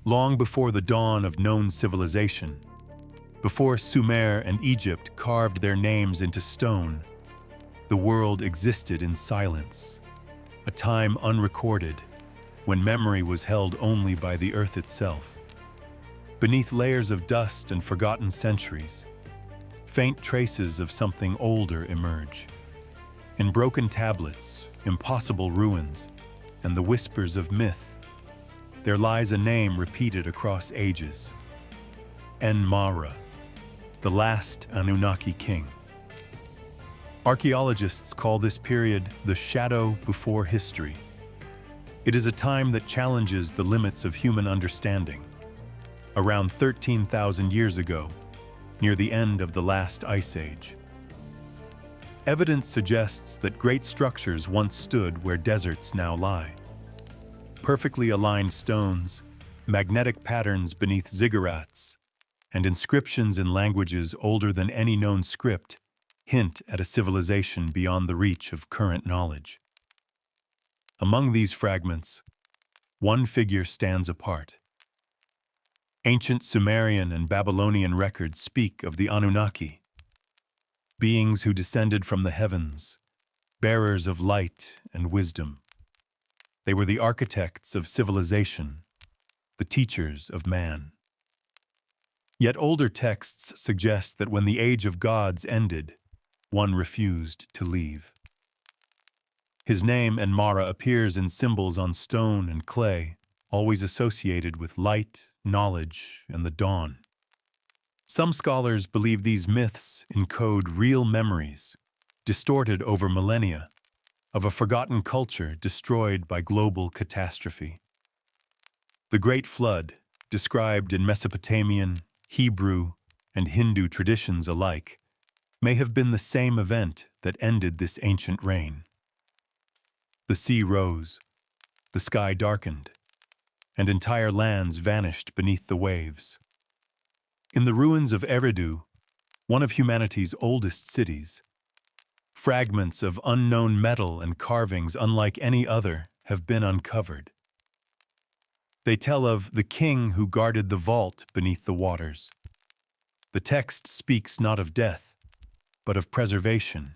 Long before the dawn of known civilization, before Sumer and Egypt carved their names into stone, the world existed in silence, a time unrecorded, when memory was held only by the earth itself. Beneath layers of dust and forgotten centuries, faint traces of something older emerge. In broken tablets, impossible ruins, and the whispers of myth, there lies a name repeated across ages: En-Mara, the last Anunnaki king. Archaeologists call this period the shadow before history. It is a time that challenges the limits of human understanding. Around 13,000 years ago, near the end of the last ice age, evidence suggests that great structures once stood where deserts now lie. Perfectly aligned stones, magnetic patterns beneath ziggurats, and inscriptions in languages older than any known script hint at a civilization beyond the reach of current knowledge. Among these fragments, one figure stands apart. Ancient Sumerian and Babylonian records speak of the Anunnaki, beings who descended from the heavens, bearers of light and wisdom. They were the architects of civilization, the teachers of man. Yet older texts suggest that when the age of gods ended, one refused to leave. His name, En-Mara, appears in symbols on stone and clay, always associated with light, knowledge, and the dawn. Some scholars believe these myths encode real memories, distorted over millennia, of a forgotten culture destroyed by global catastrophe. The Great Flood, described in Mesopotamian, Hebrew, and Hindu traditions alike, may have been the same event that ended this ancient reign. The sea rose, the sky darkened, and entire lands vanished beneath the waves. In the ruins of Eridu, one of humanity's oldest cities, fragments of unknown metal and carvings unlike any other have been uncovered. They tell of the king who guarded the vault beneath the waters. The text speaks not of death, but of preservation,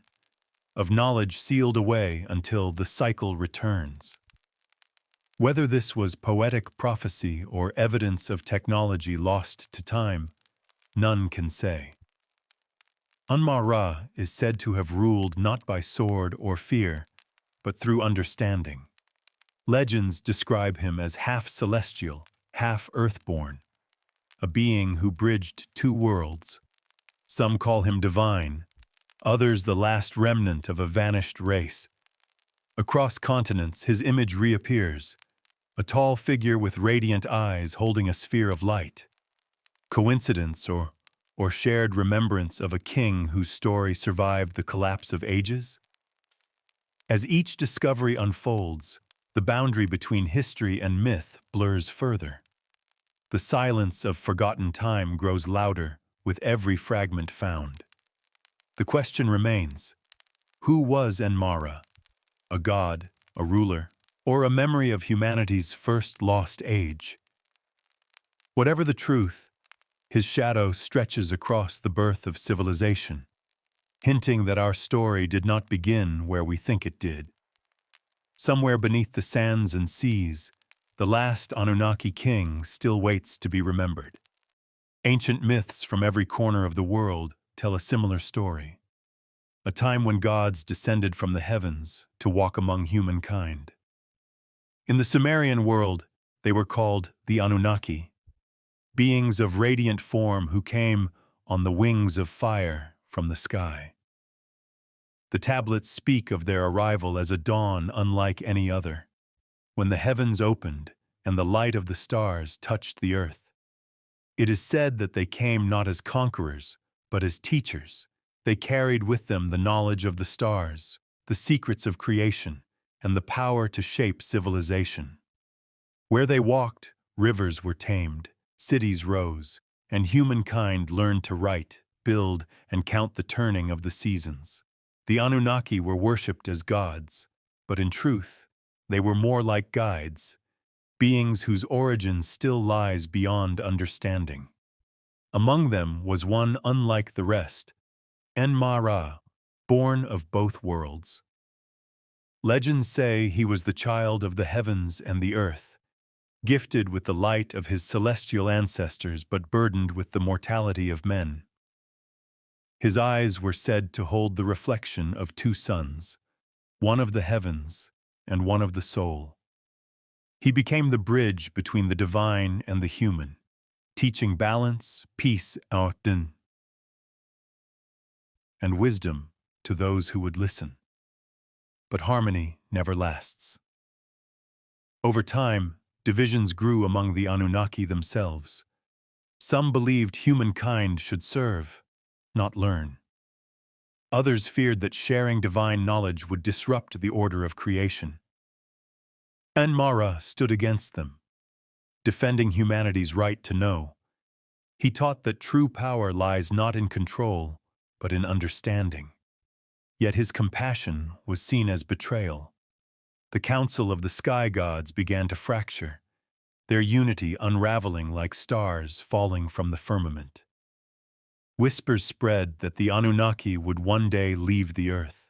of knowledge sealed away until the cycle returns. Whether this was poetic prophecy or evidence of technology lost to time, none can say. En-Mara is said to have ruled not by sword or fear, but through understanding. Legends describe him as half celestial, half earthborn, a being who bridged two worlds. Some call him divine, others the last remnant of a vanished race. Across continents, his image reappears, a tall figure with radiant eyes holding a sphere of light. Coincidence or shared remembrance of a king whose story survived the collapse of ages? As each discovery unfolds, the boundary between history and myth blurs further. The silence of forgotten time grows louder with every fragment found. The question remains: who was En-Mara? A god, a ruler, or a memory of humanity's first lost age? Whatever the truth, his shadow stretches across the birth of civilization, hinting that our story did not begin where we think it did. Somewhere beneath the sands and seas, the last Anunnaki king still waits to be remembered. Ancient myths from every corner of the world tell a similar story. A time when gods descended from the heavens to walk among humankind. In the Sumerian world, they were called the Anunnaki, beings of radiant form who came on the wings of fire from the sky. The tablets speak of their arrival as a dawn unlike any other, when the heavens opened and the light of the stars touched the earth. It is said that they came not as conquerors, but as teachers. They carried with them the knowledge of the stars, the secrets of creation, and the power to shape civilization. Where they walked, rivers were tamed, cities rose, and humankind learned to write, build, and count the turning of the seasons. The Anunnaki were worshipped as gods, but in truth, they were more like guides, beings whose origin still lies beyond understanding. Among them was one unlike the rest, Enma-Ra, born of both worlds. Legends say he was the child of the heavens and the earth, gifted with the light of his celestial ancestors but burdened with the mortality of men. His eyes were said to hold the reflection of two suns, one of the heavens and one of the soul. He became the bridge between the divine and the human, teaching balance, peace, and wisdom to those who would listen. But harmony never lasts. Over time, divisions grew among the Anunnaki themselves. Some believed humankind should serve, not learn. Others feared that sharing divine knowledge would disrupt the order of creation. Enma-Ra stood against them, defending humanity's right to know. He taught that true power lies not in control, but in understanding. Yet his compassion was seen as betrayal. The council of the sky gods began to fracture, their unity unraveling like stars falling from the firmament. Whispers spread that the Anunnaki would one day leave the earth.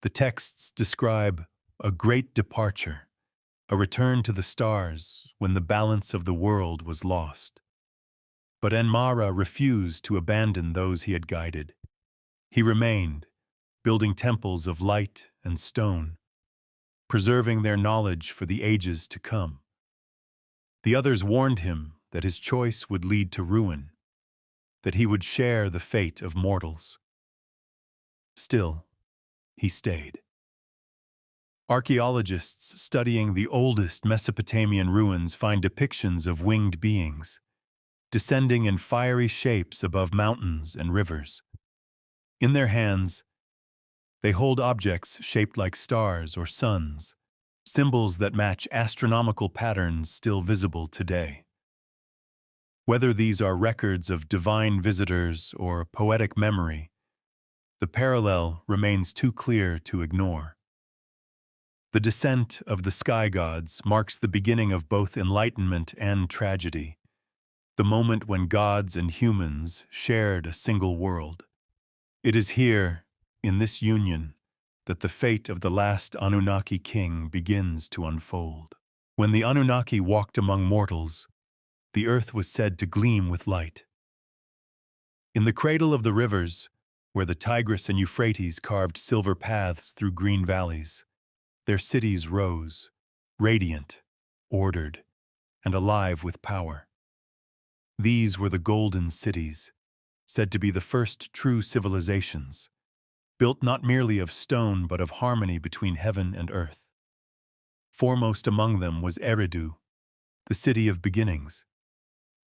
The texts describe a great departure, a return to the stars when the balance of the world was lost. But Enma-Ra refused to abandon those he had guided. He remained, building temples of light and stone, preserving their knowledge for the ages to come. The others warned him that his choice would lead to ruin, that he would share the fate of mortals. Still, he stayed. Archaeologists studying the oldest Mesopotamian ruins find depictions of winged beings, descending in fiery shapes above mountains and rivers. In their hands, they hold objects shaped like stars or suns, symbols that match astronomical patterns still visible today. Whether these are records of divine visitors or poetic memory, the parallel remains too clear to ignore. The descent of the sky gods marks the beginning of both enlightenment and tragedy, the moment when gods and humans shared a single world. It is here, in this union, that the fate of the last Anunnaki king begins to unfold. When the Anunnaki walked among mortals, the earth was said to gleam with light. In the cradle of the rivers, where the Tigris and Euphrates carved silver paths through green valleys, their cities rose, radiant, ordered, and alive with power. These were the golden cities, said to be the first true civilizations, built not merely of stone but of harmony between heaven and earth. Foremost among them was Eridu, the city of beginnings.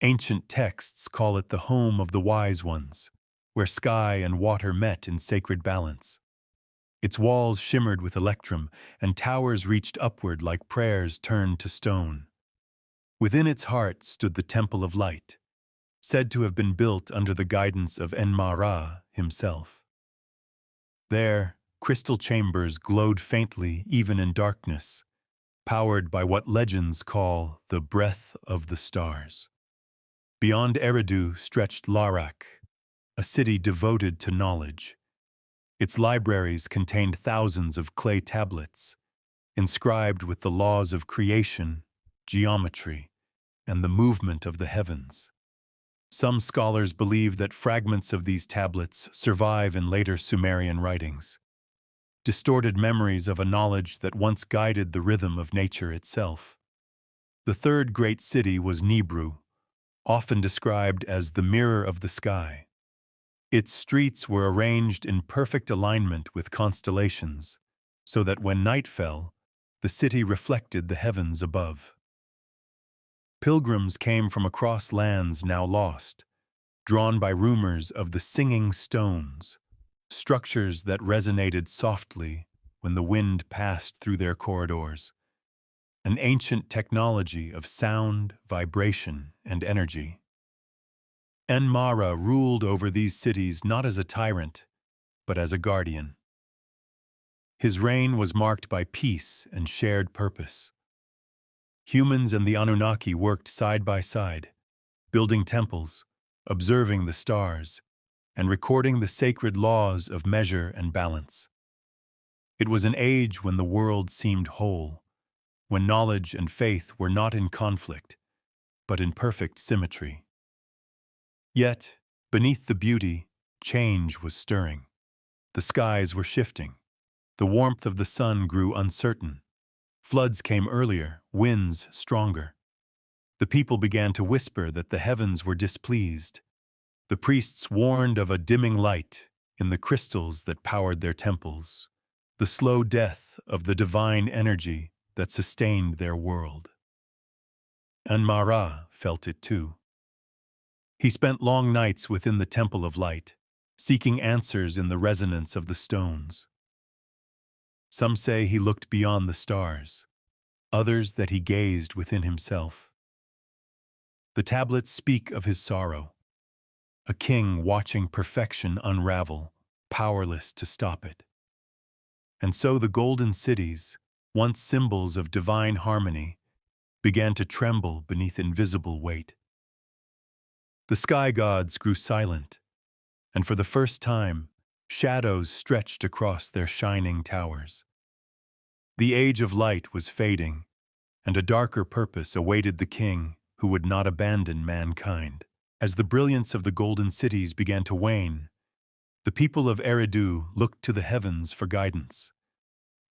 Ancient texts call it the home of the wise ones, where sky and water met in sacred balance. Its walls shimmered with electrum, and towers reached upward like prayers turned to stone. Within its heart stood the Temple of Light, said to have been built under the guidance of Enma-Ra himself. There, crystal chambers glowed faintly even in darkness, powered by what legends call the breath of the stars. Beyond Eridu stretched Larak, a city devoted to knowledge. Its libraries contained thousands of clay tablets, inscribed with the laws of creation, geometry, and the movement of the heavens. Some scholars believe that fragments of these tablets survive in later Sumerian writings, distorted memories of a knowledge that once guided the rhythm of nature itself. The third great city was Nibru, often described as the mirror of the sky. Its streets were arranged in perfect alignment with constellations, so that when night fell, the city reflected the heavens above. Pilgrims came from across lands now lost, drawn by rumors of the singing stones, structures that resonated softly when the wind passed through their corridors, an ancient technology of sound, vibration, and energy. Enma-Ra ruled over these cities not as a tyrant, but as a guardian. His reign was marked by peace and shared purpose. Humans and the Anunnaki worked side by side, building temples, observing the stars, and recording the sacred laws of measure and balance. It was an age when the world seemed whole, when knowledge and faith were not in conflict, but in perfect symmetry. Yet, beneath the beauty, change was stirring. The skies were shifting. The warmth of the sun grew uncertain. Floods came earlier, winds stronger. The people began to whisper that the heavens were displeased. The priests warned of a dimming light in the crystals that powered their temples, the slow death of the divine energy that sustained their world. Enmara felt it too. He spent long nights within the Temple of Light, seeking answers in the resonance of the stones. Some say he looked beyond the stars, others that he gazed within himself. The tablets speak of his sorrow, a king watching perfection unravel, powerless to stop it. And so the golden cities, once symbols of divine harmony, began to tremble beneath invisible weight. The sky gods grew silent, and for the first time, shadows stretched across their shining towers. The age of light was fading, and a darker purpose awaited the king who would not abandon mankind. As the brilliance of the golden cities began to wane, the people of Eridu looked to the heavens for guidance.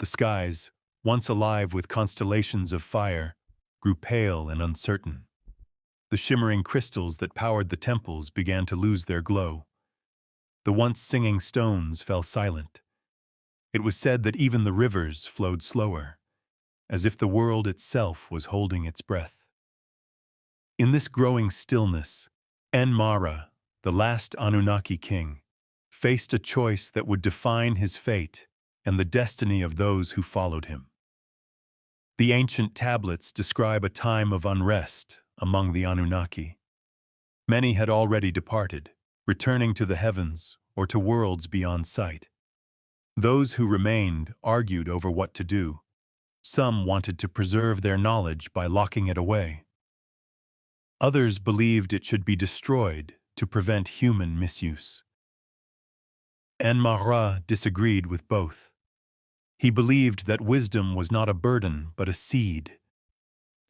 The skies, once alive with constellations of fire, grew pale and uncertain. The shimmering crystals that powered the temples began to lose their glow. The once singing stones fell silent. It was said that even the rivers flowed slower, as if the world itself was holding its breath. In this growing stillness, Enmara, the last Anunnaki king, faced a choice that would define his fate and the destiny of those who followed him. The ancient tablets describe a time of unrest among the Anunnaki. Many had already departed, returning to the heavens or to worlds beyond sight. Those who remained argued over what to do. Some wanted to preserve their knowledge by locking it away. Others believed it should be destroyed to prevent human misuse. Enmara disagreed with both. He believed that wisdom was not a burden but a seed,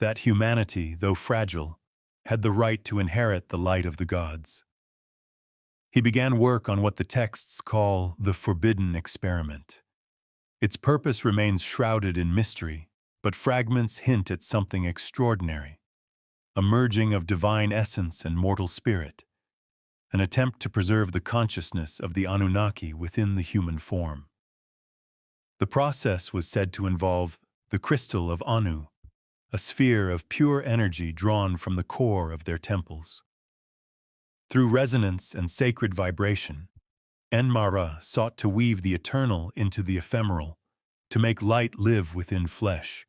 that humanity, though fragile, had the right to inherit the light of the gods. He began work on what the texts call the forbidden experiment. Its purpose remains shrouded in mystery, but fragments hint at something extraordinary, a merging of divine essence and mortal spirit, an attempt to preserve the consciousness of the Anunnaki within the human form. The process was said to involve the crystal of Anu, a sphere of pure energy drawn from the core of their temples. Through resonance and sacred vibration, Enmara sought to weave the eternal into the ephemeral, to make light live within flesh.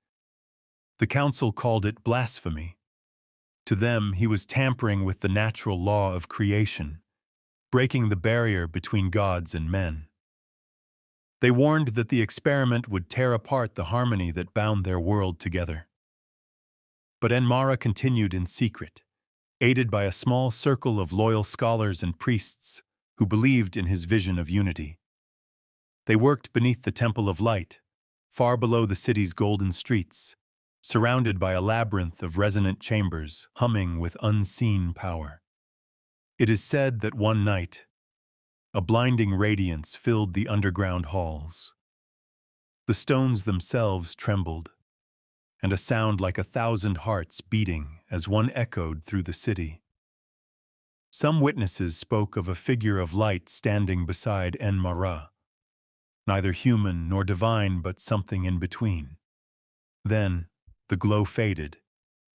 The council called it blasphemy. To them, he was tampering with the natural law of creation, breaking the barrier between gods and men. They warned that the experiment would tear apart the harmony that bound their world together. But Enmara continued in secret, aided by a small circle of loyal scholars and priests who believed in his vision of unity. They worked beneath the Temple of Light, far below the city's golden streets, surrounded by a labyrinth of resonant chambers humming with unseen power. It is said that one night, a blinding radiance filled the underground halls. The stones themselves trembled, and a sound like 1,000 hearts beating as one echoed through the city. Some witnesses spoke of a figure of light standing beside Enmara, neither human nor divine but something in between. Then, the glow faded,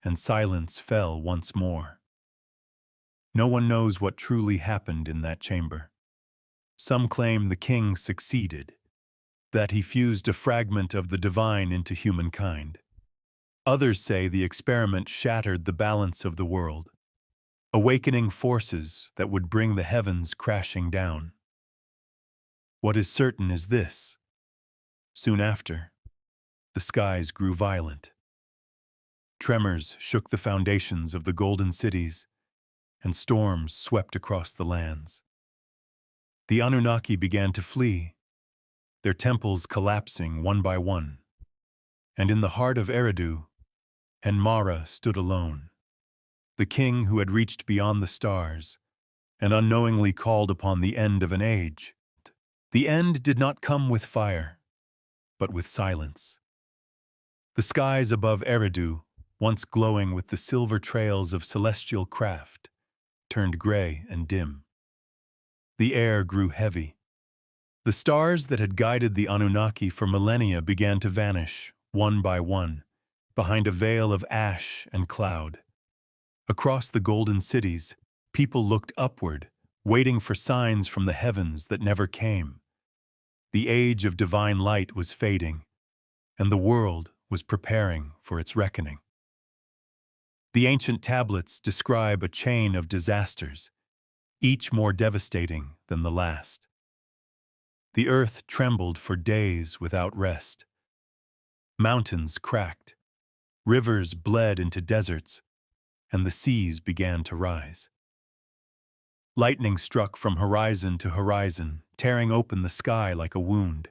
and silence fell once more. No one knows what truly happened in that chamber. Some claim the king succeeded, that he fused a fragment of the divine into humankind. Others say the experiment shattered the balance of the world, awakening forces that would bring the heavens crashing down. What is certain is this: soon after, the skies grew violent. Tremors shook the foundations of the golden cities, and storms swept across the lands. The Anunnaki began to flee, their temples collapsing one by one. And in the heart of Eridu, Enmara stood alone, the king who had reached beyond the stars and unknowingly called upon the end of an age. The end did not come with fire, but with silence. The skies above Eridu, once glowing with the silver trails of celestial craft, turned gray and dim. The air grew heavy. The stars that had guided the Anunnaki for millennia began to vanish, one by one, behind a veil of ash and cloud. Across the golden cities, people looked upward, waiting for signs from the heavens that never came. The age of divine light was fading, and the world was preparing for its reckoning. The ancient tablets describe a chain of disasters, each more devastating than the last. The earth trembled for days without rest. Mountains cracked, rivers bled into deserts, and the seas began to rise. Lightning struck from horizon to horizon, tearing open the sky like a wound.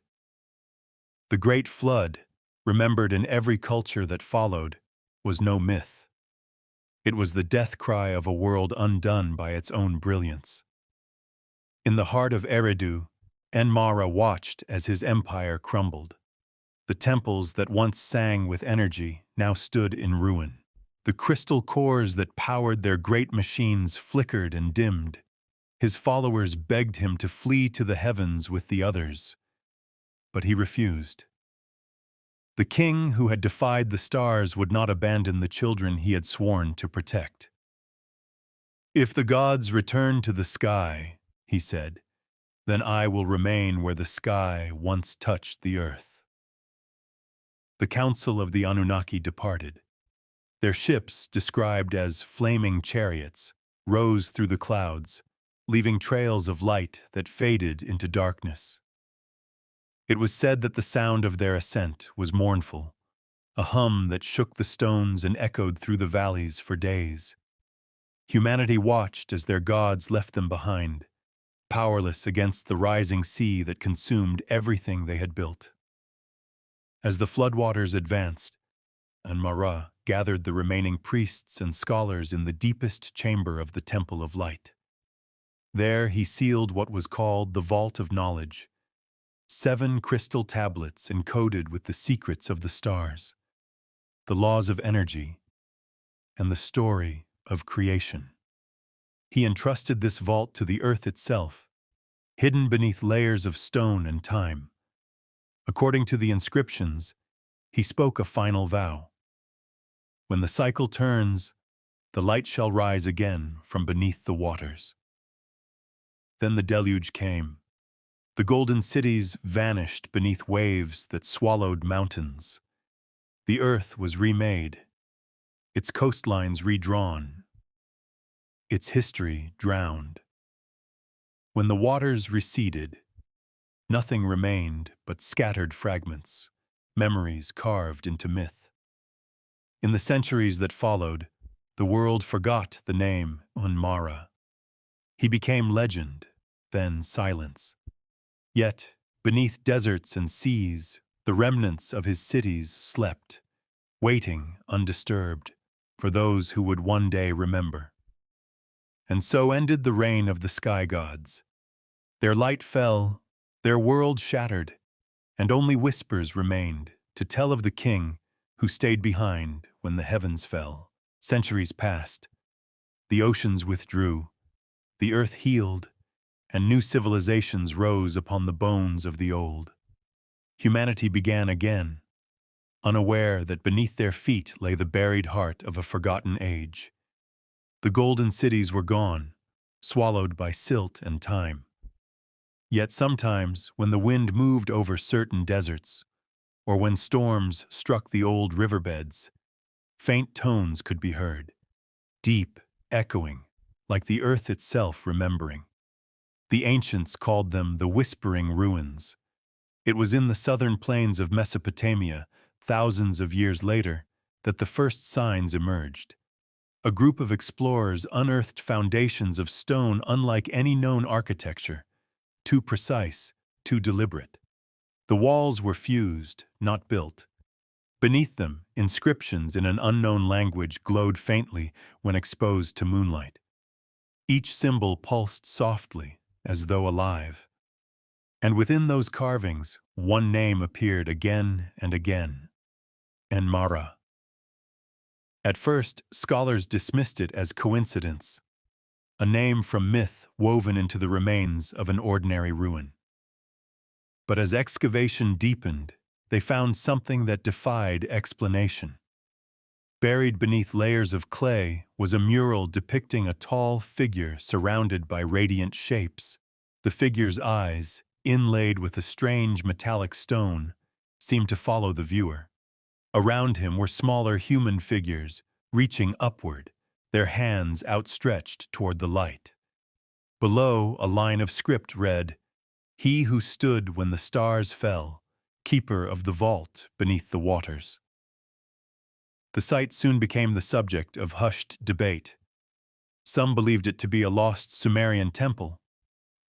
The Great Flood, remembered in every culture that followed, was no myth. It was the death cry of a world undone by its own brilliance. In the heart of Eridu, Enmara watched as his empire crumbled. The temples that once sang with energy now stood in ruin. The crystal cores that powered their great machines flickered and dimmed. His followers begged him to flee to the heavens with the others, but he refused. The king who had defied the stars would not abandon the children he had sworn to protect. "If the gods return to the sky," he said, "then I will remain where the sky once touched the earth." The council of the Anunnaki departed. Their ships, described as flaming chariots, rose through the clouds, leaving trails of light that faded into darkness. It was said that the sound of their ascent was mournful, a hum that shook the stones and echoed through the valleys for days. Humanity watched as their gods left them behind, powerless against the rising sea that consumed everything they had built. As the floodwaters advanced, Enmara gathered the remaining priests and scholars in the deepest chamber of the Temple of Light. There he sealed what was called the Vault of Knowledge, 7 crystal tablets encoded with the secrets of the stars, the laws of energy, and the story of creation. He entrusted this vault to the earth itself, hidden beneath layers of stone and time. According to the inscriptions, he spoke a final vow. "When the cycle turns, the light shall rise again from beneath the waters." Then the deluge came. The golden cities vanished beneath waves that swallowed mountains. The earth was remade, its coastlines redrawn, its history drowned. When the waters receded, nothing remained but scattered fragments, memories carved into myth. In the centuries that followed, the world forgot the name Enmara. He became legend, then silence. Yet, beneath deserts and seas, the remnants of his cities slept, waiting undisturbed for those who would one day remember. And so ended the reign of the sky gods. Their light fell, their world shattered, and only whispers remained to tell of the king who stayed behind when the heavens fell. Centuries passed, the oceans withdrew, the earth healed, and new civilizations rose upon the bones of the old. Humanity began again, unaware that beneath their feet lay the buried heart of a forgotten age. The golden cities were gone, swallowed by silt and time. Yet sometimes, when the wind moved over certain deserts, or when storms struck the old riverbeds, faint tones could be heard, deep, echoing, like the earth itself remembering. The ancients called them the Whispering Ruins. It was in the southern plains of Mesopotamia, thousands of years later, that the first signs emerged. A group of explorers unearthed foundations of stone unlike any known architecture, too precise, too deliberate. The walls were fused, not built. Beneath them, inscriptions in an unknown language glowed faintly when exposed to moonlight. Each symbol pulsed softly, as though alive. And within those carvings, one name appeared again and again: Enmara. At first, scholars dismissed it as coincidence, a name from myth woven into the remains of an ordinary ruin. But as excavation deepened, they found something that defied explanation. Buried beneath layers of clay was a mural depicting a tall figure surrounded by radiant shapes. The figure's eyes, inlaid with a strange metallic stone, seemed to follow the viewer. Around him were smaller human figures, reaching upward, their hands outstretched toward the light. Below, a line of script read, "He who stood when the stars fell, keeper of the vault beneath the waters." The site soon became the subject of hushed debate. Some believed it to be a lost Sumerian temple.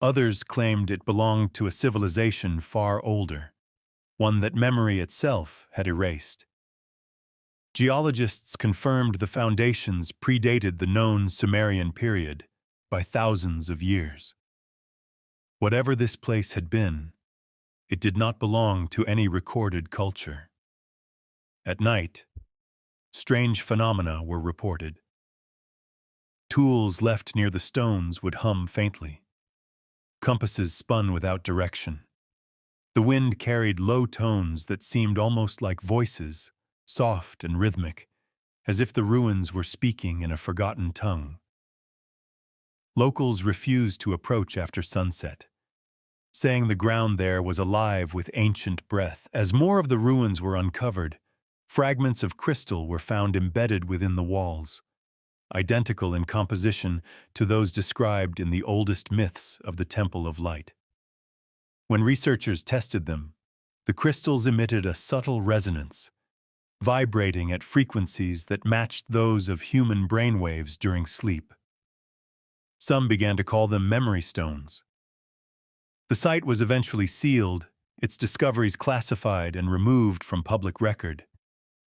Others claimed it belonged to a civilization far older, one that memory itself had erased. Geologists confirmed the foundations predated the known Sumerian period by thousands of years. Whatever this place had been, it did not belong to any recorded culture. At night, strange phenomena were reported. Tools left near the stones would hum faintly. Compasses spun without direction. The wind carried low tones that seemed almost like voices, soft and rhythmic, as if the ruins were speaking in a forgotten tongue. Locals refused to approach after sunset, saying the ground there was alive with ancient breath. As more of the ruins were uncovered, fragments of crystal were found embedded within the walls, identical in composition to those described in the oldest myths of the Temple of Light. When researchers tested them, the crystals emitted a subtle resonance, vibrating at frequencies that matched those of human brainwaves during sleep. Some began to call them memory stones. The site was eventually sealed, its discoveries classified and removed from public record,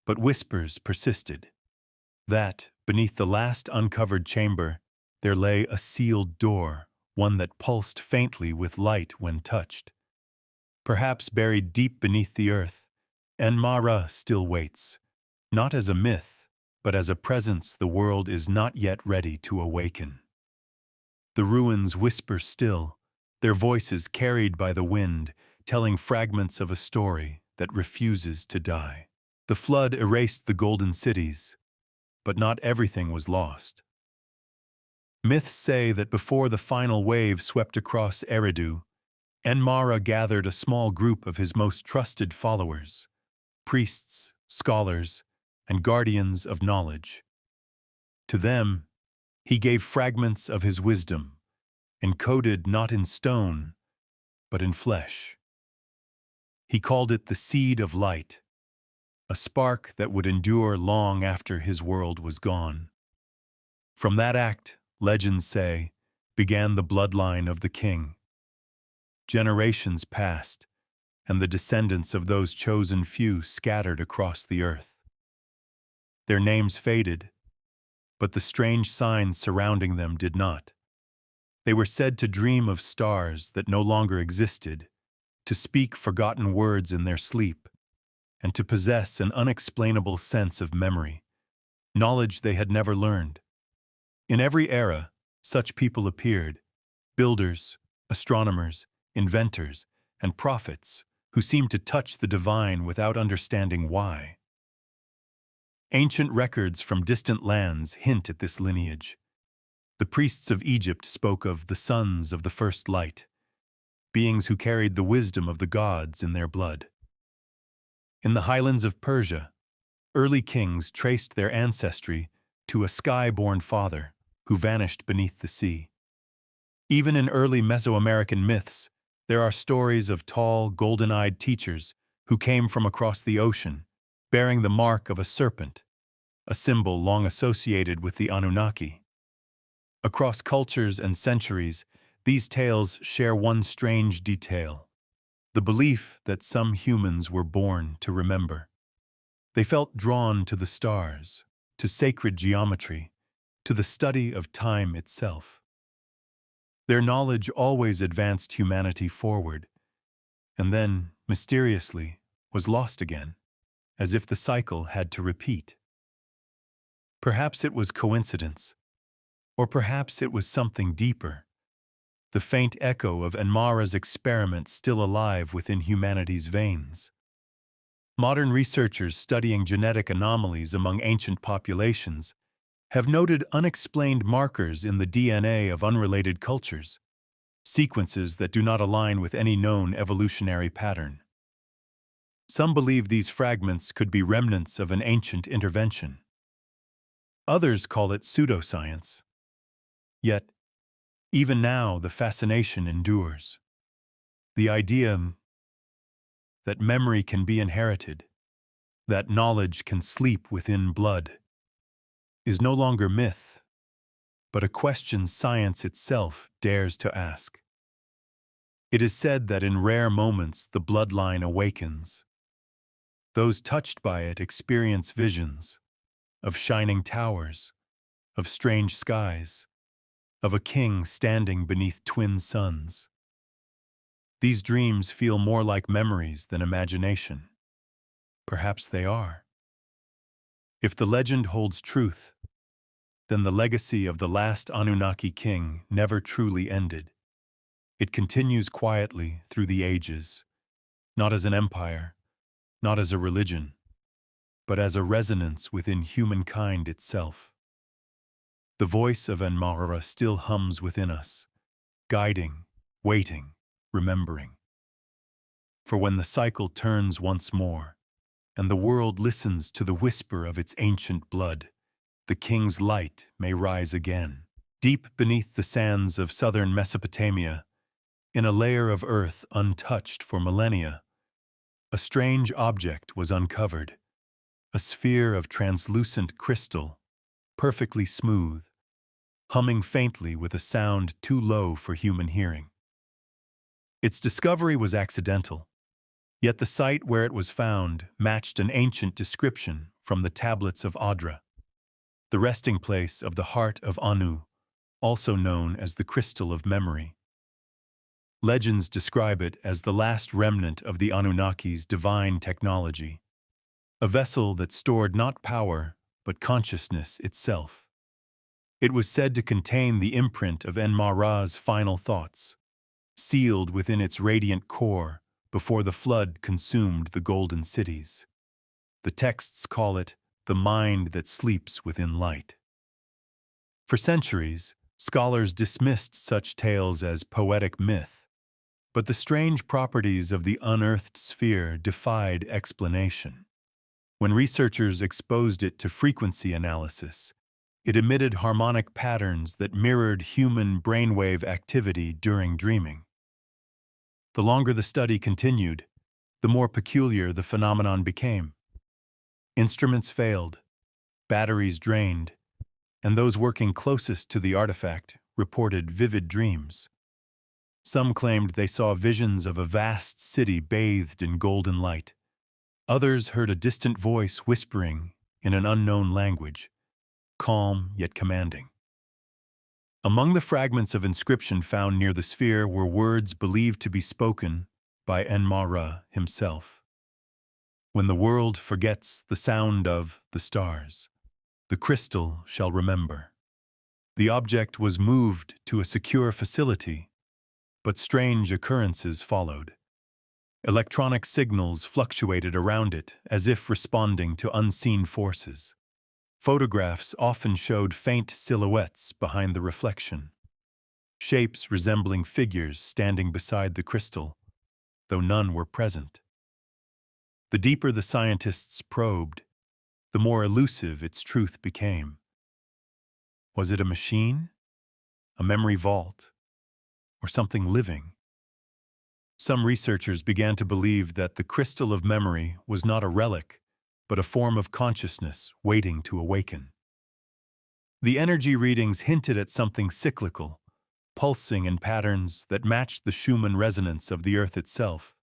but whispers persisted that, beneath the last uncovered chamber, there lay a sealed door, one that pulsed faintly with light when touched. Perhaps buried deep beneath the earth, Enmara still waits, not as a myth, but as a presence the world is not yet ready to awaken. The ruins whisper still, their voices carried by the wind, telling fragments of a story that refuses to die. The flood erased the golden cities, but not everything was lost. Myths say that before the final wave swept across Eridu, Enmara gathered a small group of his most trusted followers, priests, scholars, and guardians of knowledge. To them, he gave fragments of his wisdom, encoded not in stone, but in flesh. He called it the seed of light, a spark that would endure long after his world was gone. From that act, legends say, began the bloodline of the king. Generations passed, and the descendants of those chosen few scattered across the earth. Their names faded, but the strange signs surrounding them did not. They were said to dream of stars that no longer existed, to speak forgotten words in their sleep, and to possess an unexplainable sense of memory, knowledge they had never learned. In every era, such people appeared: builders, astronomers, inventors, and prophets who seemed to touch the divine without understanding why. Ancient records from distant lands hint at this lineage. The priests of Egypt spoke of the sons of the first light, beings who carried the wisdom of the gods in their blood. In the highlands of Persia, early kings traced their ancestry to a sky-born father who vanished beneath the sea. Even in early Mesoamerican myths, there are stories of tall, golden-eyed teachers who came from across the ocean, bearing the mark of a serpent, a symbol long associated with the Anunnaki. Across cultures and centuries, these tales share one strange detail: the belief that some humans were born to remember. They felt drawn to the stars, to sacred geometry, to the study of time itself. Their knowledge always advanced humanity forward, and then, mysteriously, was lost again, as if the cycle had to repeat. Perhaps it was coincidence, or perhaps it was something deeper, the faint echo of Enmara's experiment still alive within humanity's veins. Modern researchers studying genetic anomalies among ancient populations have noted unexplained markers in the DNA of unrelated cultures, sequences that do not align with any known evolutionary pattern. Some believe these fragments could be remnants of an ancient intervention. Others call it pseudoscience. Yet, even now, the fascination endures. The idea that memory can be inherited, that knowledge can sleep within blood, is no longer myth, but a question science itself dares to ask. It is said that in rare moments the bloodline awakens. Those touched by it experience visions of shining towers, of strange skies, of a king standing beneath twin suns. These dreams feel more like memories than imagination. Perhaps they are. If the legend holds truth, then the legacy of the last Anunnaki king never truly ended. It continues quietly through the ages, not as an empire, not as a religion, but as a resonance within humankind itself. The voice of Enmara still hums within us, guiding, waiting, remembering. For when the cycle turns once more, and the world listens to the whisper of its ancient blood, the king's light may rise again. Deep beneath the sands of southern Mesopotamia, in a layer of earth untouched for millennia, a strange object was uncovered, a sphere of translucent crystal, perfectly smooth, humming faintly with a sound too low for human hearing. Its discovery was accidental, yet the site where it was found matched an ancient description from the tablets of Adra, the resting place of the heart of Anu, also known as the crystal of memory. Legends describe it as the last remnant of the Anunnaki's divine technology, a vessel that stored not power, but consciousness itself. It was said to contain the imprint of Enmara's final thoughts, sealed within its radiant core before the flood consumed the golden cities. The texts call it the mind that sleeps within light. For centuries, scholars dismissed such tales as poetic myth, but the strange properties of the unearthed sphere defied explanation. When researchers exposed it to frequency analysis, it emitted harmonic patterns that mirrored human brainwave activity during dreaming. The longer the study continued, the more peculiar the phenomenon became. Instruments failed, batteries drained, and those working closest to the artifact reported vivid dreams. Some claimed they saw visions of a vast city bathed in golden light. Others heard a distant voice whispering in an unknown language, calm yet commanding. Among the fragments of inscription found near the sphere were words believed to be spoken by Enmara himself. When the world forgets the sound of the stars, the crystal shall remember. The object was moved to a secure facility, but strange occurrences followed. Electronic signals fluctuated around it as if responding to unseen forces. Photographs often showed faint silhouettes behind the reflection, shapes resembling figures standing beside the crystal, though none were present. The deeper the scientists probed, the more elusive its truth became. Was it a machine, a memory vault, or something living? Some researchers began to believe that the crystal of memory was not a relic, but a form of consciousness waiting to awaken. The energy readings hinted at something cyclical, pulsing in patterns that matched the Schumann resonance of the Earth itself,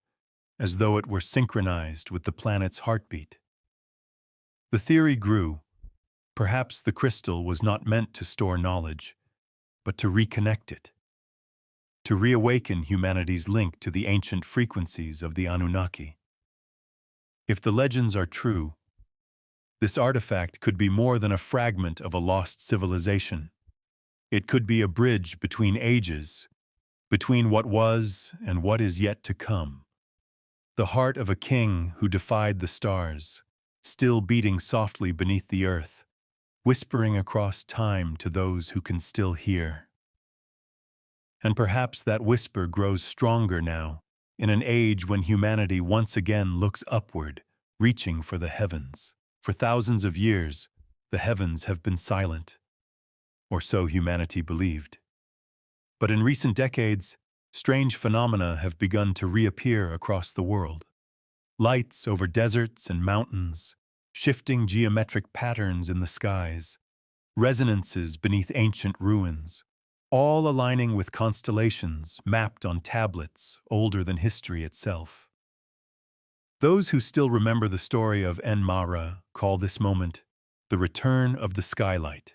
as though it were synchronized with the planet's heartbeat. The theory grew. Perhaps the crystal was not meant to store knowledge, but to reconnect it, to reawaken humanity's link to the ancient frequencies of the Anunnaki. If the legends are true, this artifact could be more than a fragment of a lost civilization. It could be a bridge between ages, between what was and what is yet to come. The heart of a king who defied the stars, still beating softly beneath the earth, whispering across time to those who can still hear. And perhaps that whisper grows stronger now, in an age when humanity once again looks upward, reaching for the heavens. For thousands of years, the heavens have been silent, or so humanity believed. But in recent decades, strange phenomena have begun to reappear across the world. Lights over deserts and mountains, shifting geometric patterns in the skies, resonances beneath ancient ruins, all aligning with constellations mapped on tablets older than history itself. Those who still remember the story of En-Mara call this moment the return of the skylight.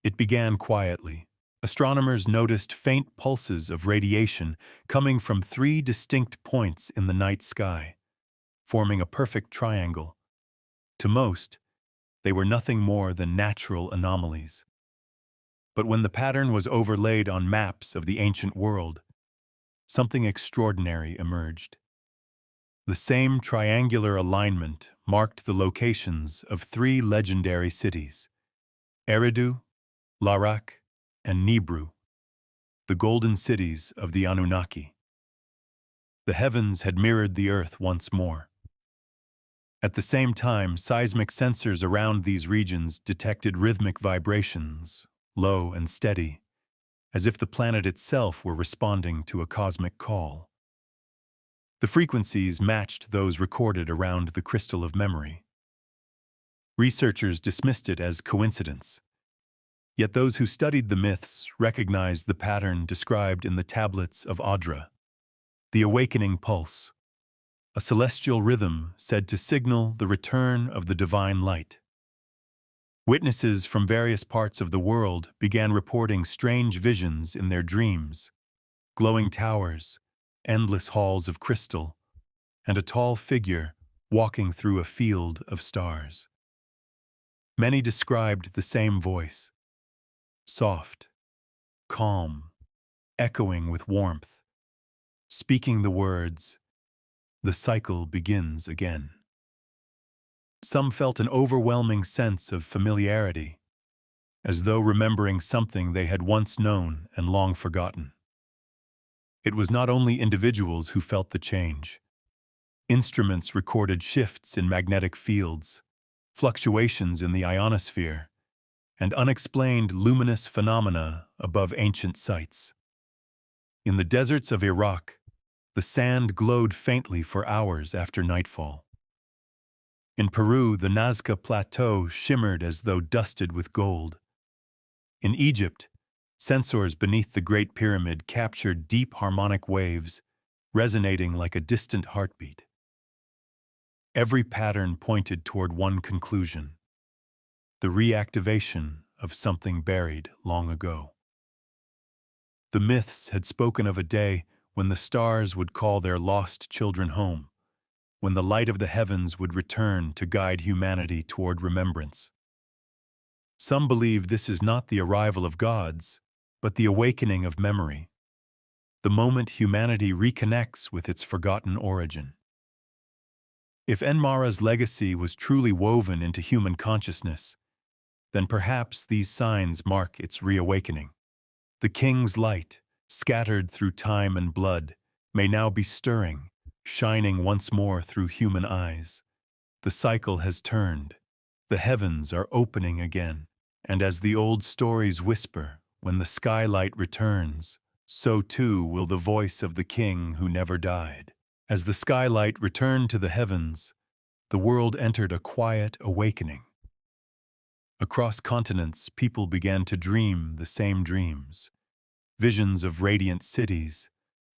It began quietly. Astronomers noticed faint pulses of radiation coming from 3 distinct points in the night sky, forming a perfect triangle. To most, they were nothing more than natural anomalies. But when the pattern was overlaid on maps of the ancient world, something extraordinary emerged. The same triangular alignment marked the locations of 3 legendary cities: Eridu, Larak, and Nibru, the golden cities of the Anunnaki. The heavens had mirrored the earth once more. At the same time, seismic sensors around these regions detected rhythmic vibrations, low and steady, as if the planet itself were responding to a cosmic call. The frequencies matched those recorded around the crystal of memory. Researchers dismissed it as coincidence. Yet those who studied the myths recognized the pattern described in the tablets of Audra, the awakening pulse, a celestial rhythm said to signal the return of the divine light. Witnesses from various parts of the world began reporting strange visions in their dreams: glowing towers, endless halls of crystal, and a tall figure walking through a field of stars. Many described the same voice: soft, calm, echoing with warmth, speaking the words, "The cycle begins again." Some felt an overwhelming sense of familiarity, as though remembering something they had once known and long forgotten. It was not only individuals who felt the change. Instruments recorded shifts in magnetic fields, fluctuations in the ionosphere, and unexplained luminous phenomena above ancient sites. In the deserts of Iraq, the sand glowed faintly for hours after nightfall. In Peru, the Nazca Plateau shimmered as though dusted with gold. In Egypt, sensors beneath the Great Pyramid captured deep harmonic waves, resonating like a distant heartbeat. Every pattern pointed toward one conclusion: the reactivation of something buried long ago. The myths had spoken of a day when the stars would call their lost children home, when the light of the heavens would return to guide humanity toward remembrance. Some believe this is not the arrival of gods, but the awakening of memory, the moment humanity reconnects with its forgotten origin. If En-Mara's legacy was truly woven into human consciousness, then perhaps these signs mark its reawakening. The king's light, scattered through time and blood, may now be stirring, shining once more through human eyes. The cycle has turned. The heavens are opening again, and as the old stories whisper, when the skylight returns, so too will the voice of the king who never died. As the skylight returned to the heavens, the world entered a quiet awakening. Across continents, people began to dream the same dreams. Visions of radiant cities,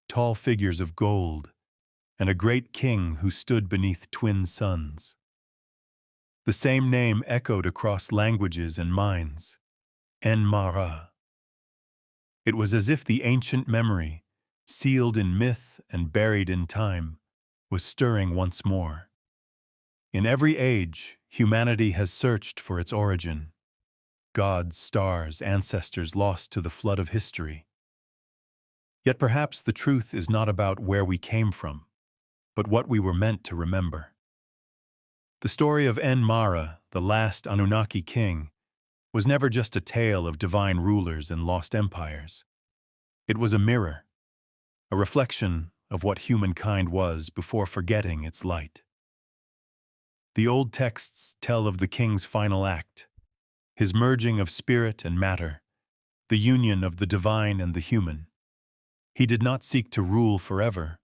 tall figures of gold, and a great king who stood beneath twin suns. The same name echoed across languages and minds, En-Mara. It was as if the ancient memory, sealed in myth and buried in time, was stirring once more. In every age, humanity has searched for its origin. Gods, stars, ancestors lost to the flood of history. Yet perhaps the truth is not about where we came from, but what we were meant to remember. The story of En-Mara, the last Anunnaki king, was never just a tale of divine rulers and lost empires. It was a mirror, a reflection of what humankind was before forgetting its light. The old texts tell of the king's final act, his merging of spirit and matter, the union of the divine and the human. He did not seek to rule forever,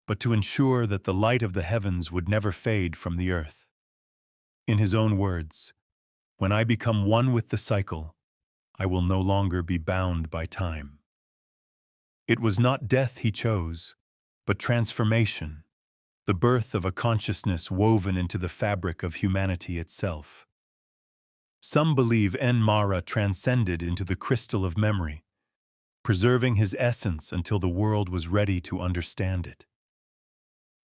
but to ensure that the light of the heavens would never fade from the earth. In his own words, "When I become one with the cycle, I will no longer be bound by time." It was not death he chose, but transformation, the birth of a consciousness woven into the fabric of humanity itself. Some believe En-Mara transcended into the crystal of memory, preserving his essence until the world was ready to understand it.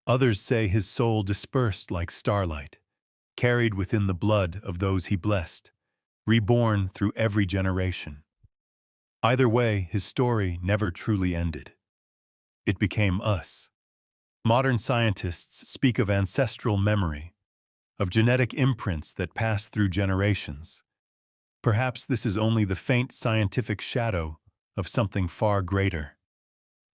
Others say his soul dispersed like starlight, carried within the blood of those he blessed, reborn through every generation. Either way, his story never truly ended. It became us. Modern scientists speak of ancestral memory, of genetic imprints that pass through generations. Perhaps this is only the faint scientific shadow of something far greater,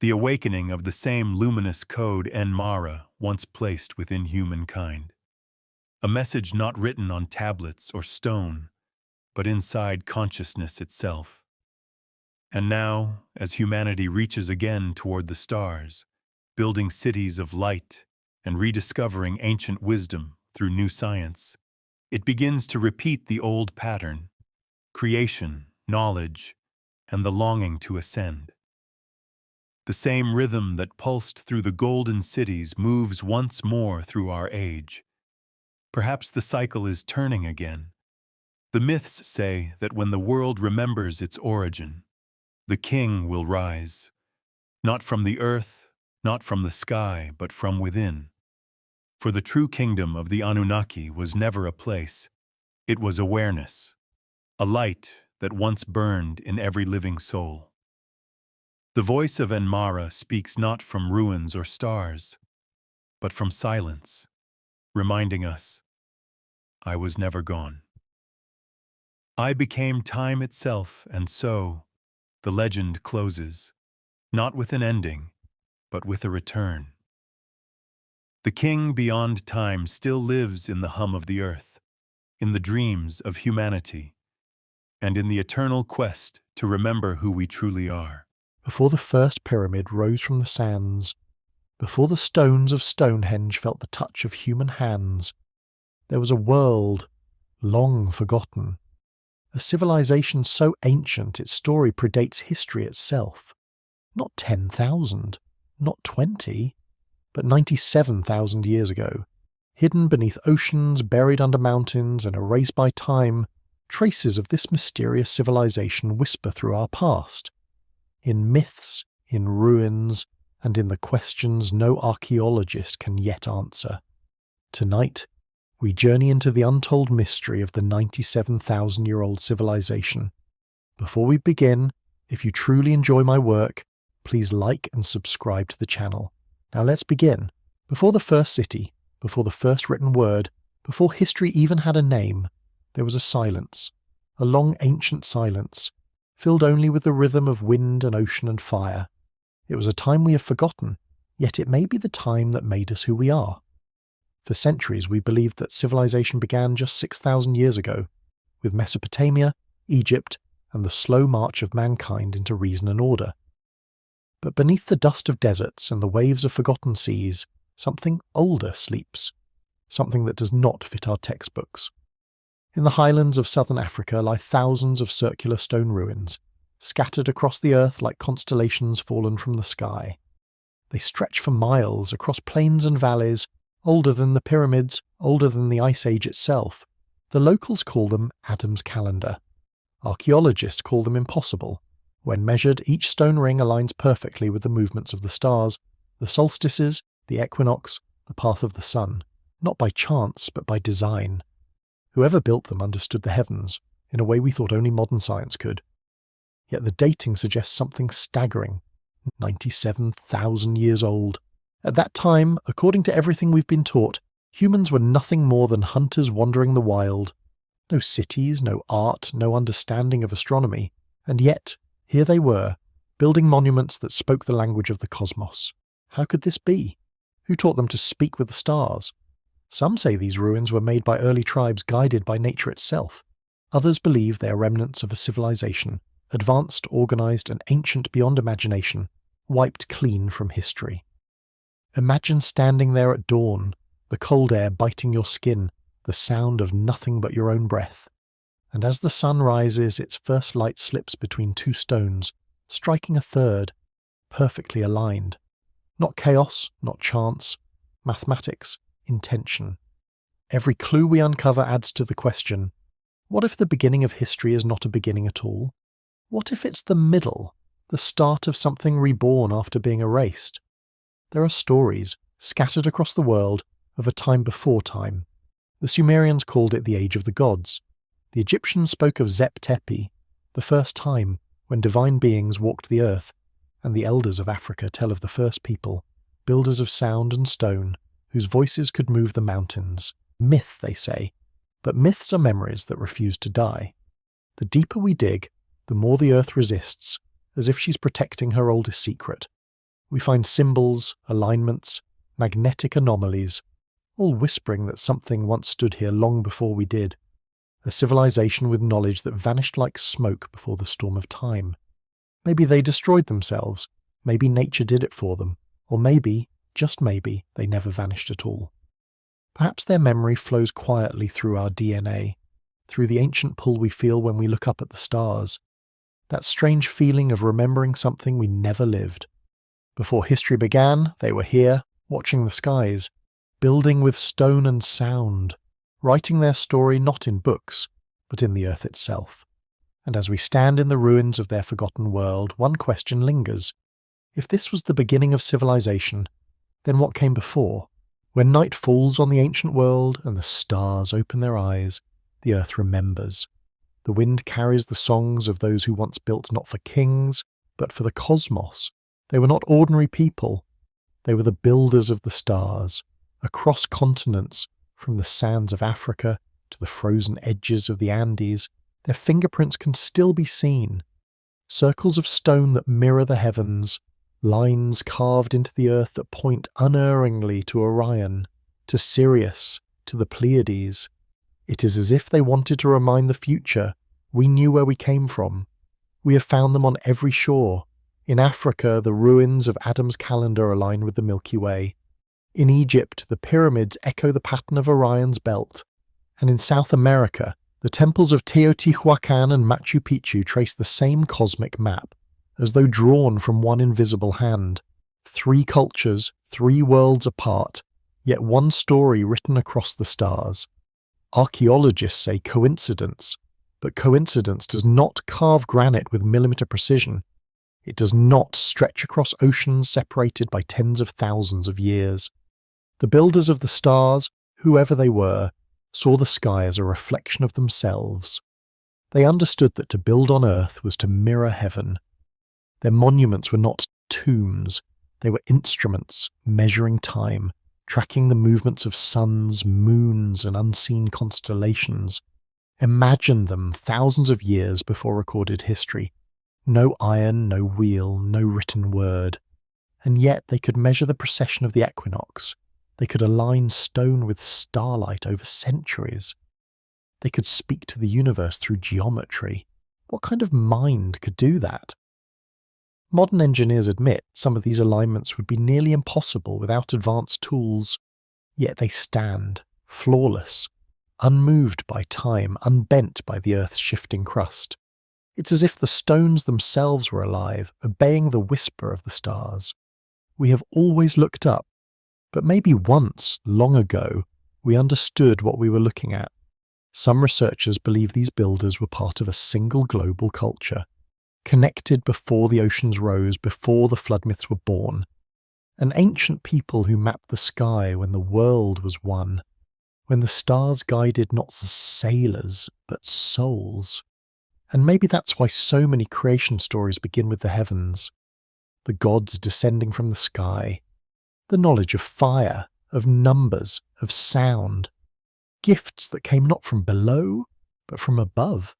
the awakening of the same luminous code En-Mara once placed within humankind. A message not written on tablets or stone, but inside consciousness itself. And now, as humanity reaches again toward the stars, building cities of light and rediscovering ancient wisdom through new science, it begins to repeat the old pattern: creation, knowledge, and the longing to ascend. The same rhythm that pulsed through the golden cities moves once more through our age. Perhaps the cycle is turning again. The myths say that when the world remembers its origin, the king will rise, not from the earth, not from the sky, but from within. For the true kingdom of the Anunnaki was never a place, it was awareness, a light that once burned in every living soul. The voice of En-Mara speaks not from ruins or stars, but from silence, reminding us, I was never gone. I became time itself, and so the legend closes, not with an ending, but with a return. The king beyond time still lives in the hum of the earth, in the dreams of humanity, and in the eternal quest to remember who we truly are. Before the first pyramid rose from the sands, before the stones of Stonehenge felt the touch of human hands, there was a world long forgotten, a civilization so ancient its story predates history itself. Not 10,000, not 20, but 97,000 years ago, hidden beneath oceans, buried under mountains, and erased by time, traces of this mysterious civilization whisper through our past. In myths, in ruins, and in the questions no archaeologist can yet answer. Tonight, we journey into the untold mystery of the 97,000-year-old civilization. Before we begin, if you truly enjoy my work, please like and subscribe to the channel. Now let's begin. Before the first city, before the first written word, before history even had a name, there was a silence, a long ancient silence, filled only with the rhythm of wind and ocean and fire. It was a time we have forgotten, yet it may be the time that made us who we are. For centuries we believed that civilization began just 6,000 years ago, with Mesopotamia, Egypt, and the slow march of mankind into reason and order. But beneath the dust of deserts and the waves of forgotten seas, something older sleeps. something that does not fit our textbooks. In the highlands of southern Africa lie thousands of circular stone ruins, scattered across the earth like constellations fallen from the sky. They stretch for miles across plains and valleys, older than the pyramids, older than the Ice Age itself. The locals call them Adam's calendar. Archaeologists call them impossible. When measured, each stone ring aligns perfectly with the movements of the stars, the solstices, the equinox, the path of the sun, not by chance but by design. Whoever built them understood the heavens in a way we thought only modern science could. Yet the dating suggests something staggering. 97,000 years old. At that time, according to everything we've been taught, humans were nothing more than hunters wandering the wild. No cities, no art, no understanding of astronomy, and yet, here they were, building monuments that spoke the language of the cosmos. How could this be? Who taught them to speak with the stars? Some say these ruins were made by early tribes guided by nature itself. Others believe they are remnants of a civilization, advanced, organized, and ancient beyond imagination, wiped clean from history. Imagine standing there at dawn, the cold air biting your skin, the sound of nothing but your own breath. And as the sun rises, its first light slips between two stones, striking a third, perfectly aligned. Not chaos, not chance, mathematics, intention. Every clue we uncover adds to the question, what if the beginning of history is not a beginning at all? What if it's the middle, the start of something reborn after being erased? There are stories, scattered across the world, of a time before time. The Sumerians called it the Age of the Gods. The Egyptians spoke of Zep Tepi, the first time when divine beings walked the earth, and the elders of Africa tell of the first people, builders of sound and stone, whose voices could move the mountains. Myth, they say, but myths are memories that refuse to die. The deeper we dig, the more the earth resists, as if she's protecting her oldest secret. We find symbols, alignments, magnetic anomalies, all whispering that something once stood here long before we did. A civilization with knowledge that vanished like smoke before the storm of time. Maybe they destroyed themselves, maybe nature did it for them, or maybe, just maybe, they never vanished at all. Perhaps their memory flows quietly through our DNA, through the ancient pull we feel when we look up at the stars. That strange feeling of remembering something we never lived. Before history began, they were here, watching the skies, building with stone and sound, writing their story not in books, but in the earth itself. And as we stand in the ruins of their forgotten world, one question lingers. If this was the beginning of civilization, then what came before? When night falls on the ancient world and the stars open their eyes, the earth remembers. The wind carries the songs of those who once built not for kings, but for the cosmos. They were not ordinary people. They were the builders of the stars, across continents, from the sands of Africa to the frozen edges of the Andes. Their fingerprints can still be seen. Circles of stone that mirror the heavens, lines carved into the earth that point unerringly to Orion, to Sirius, to the Pleiades. It is as if they wanted to remind the future we knew where we came from. We have found them on every shore. In Africa, the ruins of Adam's calendar align with the Milky Way. In Egypt, the pyramids echo the pattern of Orion's belt. And in South America, the temples of Teotihuacan and Machu Picchu trace the same cosmic map, as though drawn from one invisible hand. 3 cultures, 3 worlds apart, yet one story written across the stars. Archaeologists say coincidence, but coincidence does not carve granite with millimeter precision. It does not stretch across oceans separated by tens of thousands of years. The builders of the stars, whoever they were, saw the sky as a reflection of themselves. They understood that to build on earth was to mirror heaven. Their monuments were not tombs, they were instruments measuring time, tracking the movements of suns, moons, and unseen constellations. Imagine them thousands of years before recorded history. No iron, no wheel, no written word. And yet they could measure the precession of the equinox. They could align stone with starlight over centuries. They could speak to the universe through geometry. What kind of mind could do that? Modern engineers admit some of these alignments would be nearly impossible without advanced tools, yet they stand, flawless, unmoved by time, unbent by the Earth's shifting crust. It's as if the stones themselves were alive, obeying the whisper of the stars. We have always looked up, but maybe once, long ago, we understood what we were looking at. Some researchers believe these builders were part of a single global culture, connected before the oceans rose, before the flood myths were born. An ancient people who mapped the sky when the world was one, when the stars guided not sailors, but souls. And maybe that's why so many creation stories begin with the heavens, the gods descending from the sky, the knowledge of fire, of numbers, of sound, gifts that came not from below, but from above.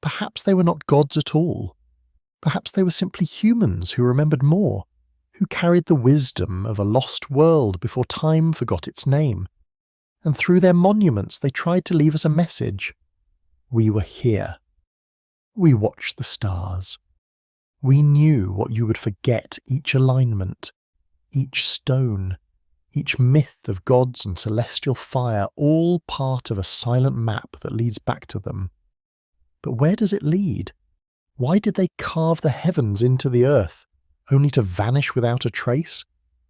Perhaps they were not gods at all. Perhaps they were simply humans who remembered more, who carried the wisdom of a lost world before time forgot its name. And through their monuments they tried to leave us a message. We were here. We watched the stars. We knew what you would forget, each alignment, each stone, each myth of gods and celestial fire, all part of a silent map that leads back to them. But where does it lead? Why did they carve the heavens into the earth, only to vanish without a trace?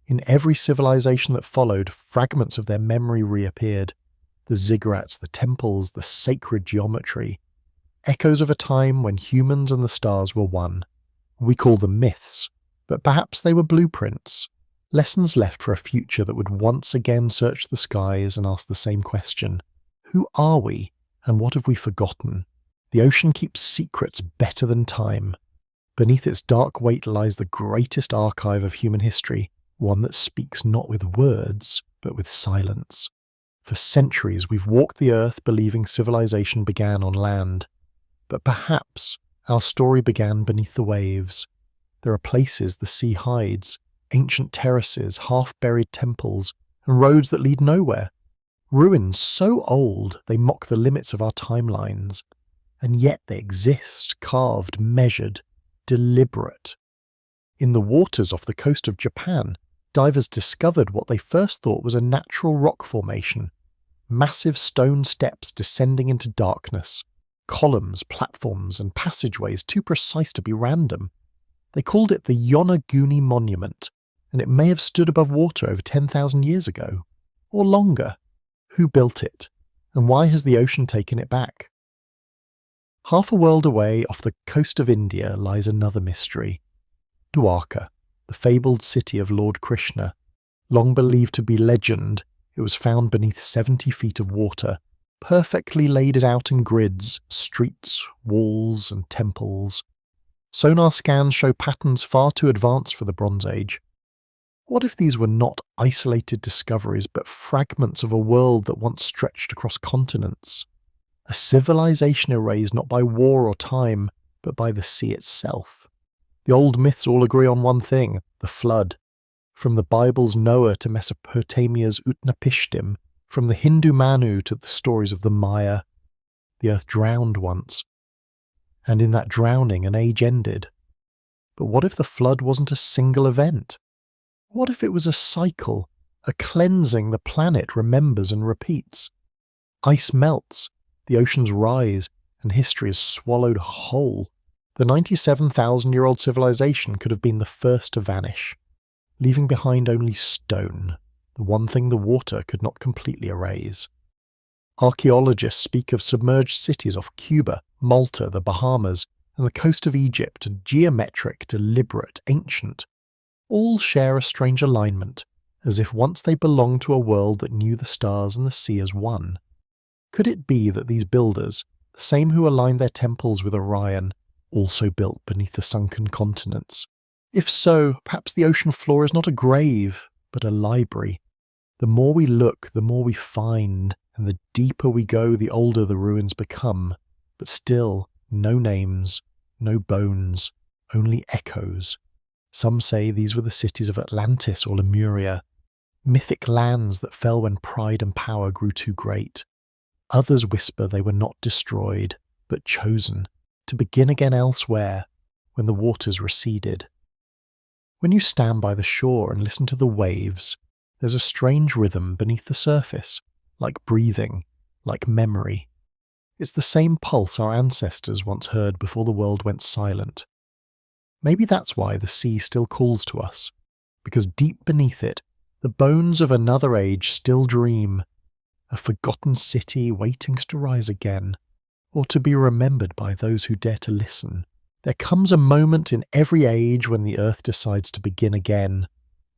In every civilization that followed, fragments of their memory reappeared. The ziggurats, the temples, the sacred geometry. Echoes of a time when humans and the stars were one. We call them myths, but perhaps they were blueprints. Lessons left for a future that would once again search the skies and ask the same question. Who are we, and what have we forgotten? The ocean keeps secrets better than time. Beneath its dark weight lies the greatest archive of human history, one that speaks not with words, but with silence. For centuries we've walked the earth believing civilization began on land. But perhaps our story began beneath the waves. There are places the sea hides, ancient terraces, half-buried temples, and roads that lead nowhere. Ruins so old they mock the limits of our timelines. And yet they exist, carved, measured, deliberate. In the waters off the coast of Japan, divers discovered what they first thought was a natural rock formation. Massive stone steps descending into darkness. Columns, platforms, and passageways too precise to be random. They called it the Yonaguni Monument, and it may have stood above water over 10,000 years ago. Or longer. Who built it? And why has the ocean taken it back? Half a world away off the coast of India lies another mystery. Dwarka, the fabled city of Lord Krishna. Long believed to be legend, it was found beneath 70 feet of water, perfectly laid out in grids, streets, walls, and temples. Sonar scans show patterns far too advanced for the Bronze Age. What if these were not isolated discoveries, but fragments of a world that once stretched across continents? A civilization erased not by war or time, but by the sea itself. The old myths all agree on one thing, the flood. From the Bible's Noah to Mesopotamia's Utnapishtim, from the Hindu Manu to the stories of the Maya, the earth drowned once. And in that drowning an age ended. But what if the flood wasn't a single event? What if it was a cycle, a cleansing the planet remembers and repeats? Ice melts, the oceans rise, and history is swallowed whole. The 97,000-year-old civilization could have been the first to vanish, leaving behind only stone, the one thing the water could not completely erase. Archaeologists speak of submerged cities off Cuba, Malta, the Bahamas, and the coast of Egypt, geometric, deliberate, ancient. All share a strange alignment, as if once they belonged to a world that knew the stars and the sea as one. Could it be that these builders, the same who aligned their temples with Orion, also built beneath the sunken continents? If so, perhaps the ocean floor is not a grave, but a library. The more we look, the more we find, and the deeper we go, the older the ruins become. But still, no names, no bones, only echoes. Some say these were the cities of Atlantis or Lemuria, mythic lands that fell when pride and power grew too great. Others whisper they were not destroyed, but chosen, to begin again elsewhere, when the waters receded. When you stand by the shore and listen to the waves, there's a strange rhythm beneath the surface, like breathing, like memory. It's the same pulse our ancestors once heard before the world went silent. Maybe that's why the sea still calls to us, because deep beneath it, the bones of another age still dream, a forgotten city waiting to rise again, or to be remembered by those who dare to listen. There comes a moment in every age when the earth decides to begin again.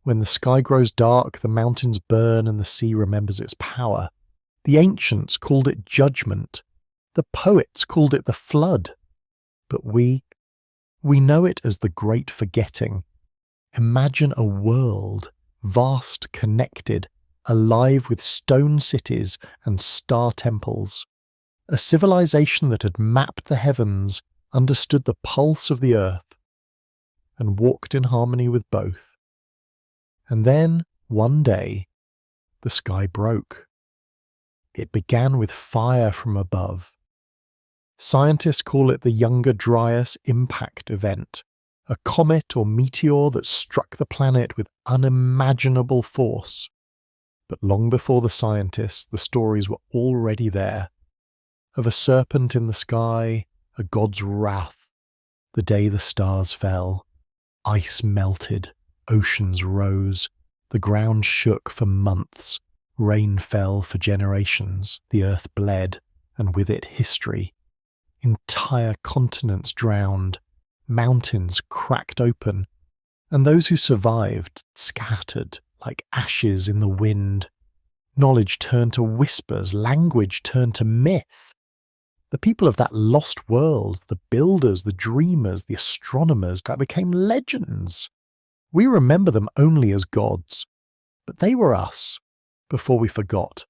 When the sky grows dark, the mountains burn, and the sea remembers its power. The ancients called it judgment. The poets called it the flood. But we know it as the great forgetting. Imagine a world, vast, connected, alive with stone cities and star temples. A civilization that had mapped the heavens, understood the pulse of the earth, and walked in harmony with both. And then, one day, the sky broke. It began with fire from above. Scientists call it the Younger Dryas Impact Event, a comet or meteor that struck the planet with unimaginable force. But long before the scientists, the stories were already there. Of a serpent in the sky, a god's wrath, the day the stars fell. Ice melted, oceans rose, the ground shook for months, rain fell for generations, the earth bled, and with it history. Entire continents drowned, mountains cracked open, and those who survived scattered like ashes in the wind. Knowledge turned to whispers, language turned to myth. The people of that lost world, the builders, the dreamers, the astronomers, became legends. We remember them only as gods, but they were us, before we forgot.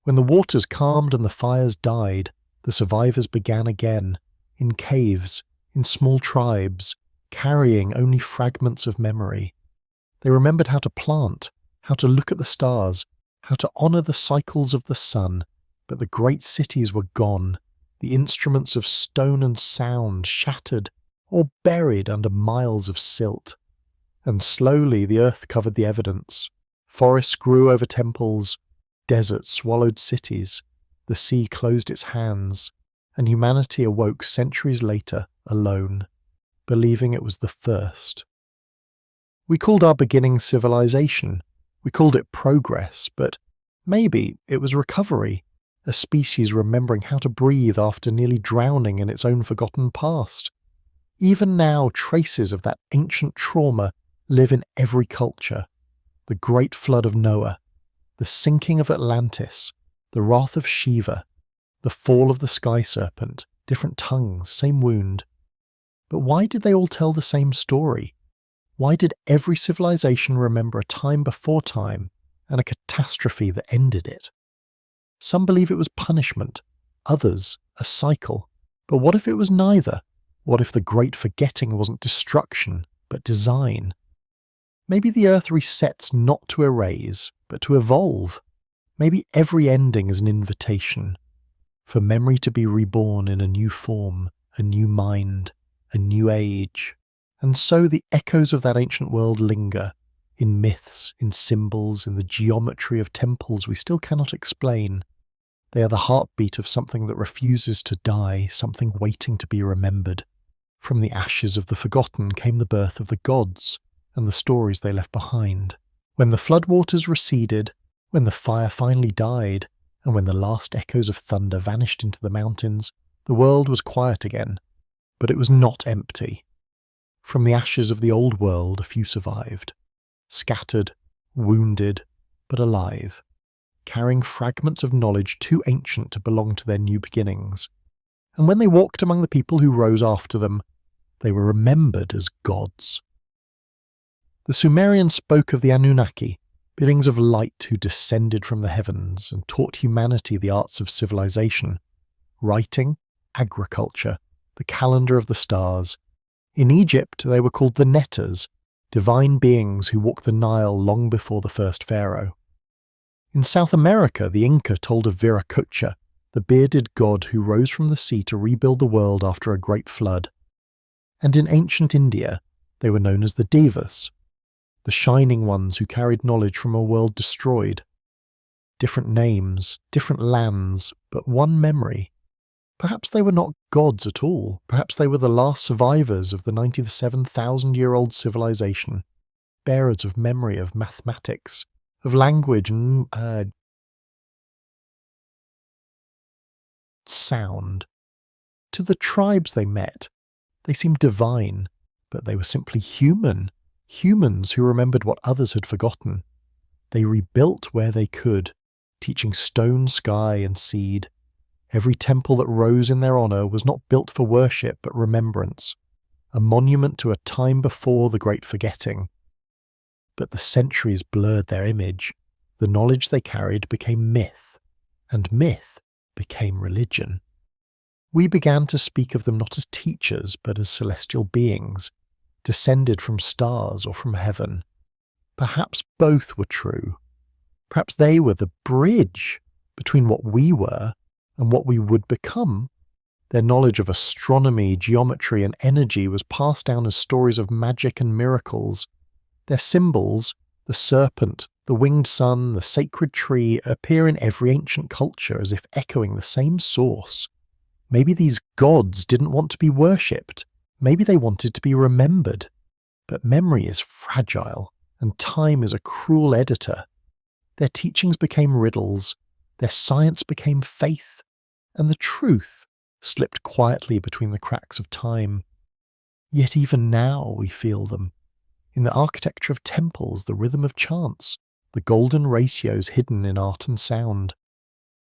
When the waters calmed and the fires died, the survivors began again, in caves, in small tribes, carrying only fragments of memory. They remembered how to plant, how to look at the stars, how to honour the cycles of the sun, but the great cities were gone, the instruments of stone and sound shattered or buried under miles of silt. And slowly the earth covered the evidence. Forests grew over temples, deserts swallowed cities, the sea closed its hands, and humanity awoke centuries later alone, believing it was the first. We called our beginning civilization, we called it progress, but maybe it was recovery, a species remembering how to breathe after nearly drowning in its own forgotten past. Even now, traces of that ancient trauma live in every culture. The great flood of Noah, the sinking of Atlantis, the wrath of Shiva, the fall of the sky serpent, different tongues, same wound. But why did they all tell the same story? Why did every civilization remember a time before time and a catastrophe that ended it? Some believe it was punishment, others a cycle. But what if it was neither? What if the great forgetting wasn't destruction, but design? Maybe the earth resets not to erase, but to evolve. Maybe every ending is an invitation for memory to be reborn in a new form, a new mind, a new age. And so the echoes of that ancient world linger, in myths, in symbols, in the geometry of temples we still cannot explain. They are the heartbeat of something that refuses to die, something waiting to be remembered. From the ashes of the forgotten came the birth of the gods and the stories they left behind. When the floodwaters receded, when the fire finally died, and when the last echoes of thunder vanished into the mountains, the world was quiet again. But it was not empty. From the ashes of the old world, a few survived. Scattered, wounded, but alive, carrying fragments of knowledge too ancient to belong to their new beginnings. And when they walked among the people who rose after them, they were remembered as gods. The Sumerians spoke of the Anunnaki, beings of light who descended from the heavens and taught humanity the arts of civilization, writing, agriculture, the calendar of the stars. In Egypt, they were called the Netters, divine beings who walked the Nile long before the first pharaoh. In South America, the Inca told of Viracocha, the bearded god who rose from the sea to rebuild the world after a great flood. And in ancient India, they were known as the Devas, the shining ones who carried knowledge from a world destroyed. different names, different lands, but one memory. Perhaps they were not gods at all. Perhaps they were the last survivors of the 97,000-year-old civilization, bearers of memory, of mathematics, of language and sound. To the tribes they met, they seemed divine, but they were simply human, humans who remembered what others had forgotten. They rebuilt where they could, teaching stone, sky, and seed. Every temple that rose in their honour was not built for worship but remembrance, a monument to a time before the great forgetting. But the centuries blurred their image. The knowledge they carried became myth, and myth became religion. We began to speak of them not as teachers but as celestial beings, descended from stars or from heaven. Perhaps both were true. Perhaps they were the bridge between what we were and what we would become. Their knowledge of astronomy, geometry, and energy was passed down as stories of magic and miracles. Their symbols, the serpent, the winged sun, the sacred tree, appear in every ancient culture as if echoing the same source. Maybe these gods didn't want to be worshipped. Maybe they wanted to be remembered. But memory is fragile, and time is a cruel editor. Their teachings became riddles, their science became faith, and the truth slipped quietly between the cracks of time. Yet even now we feel them. In the architecture of temples, the rhythm of chants, the golden ratios hidden in art and sound.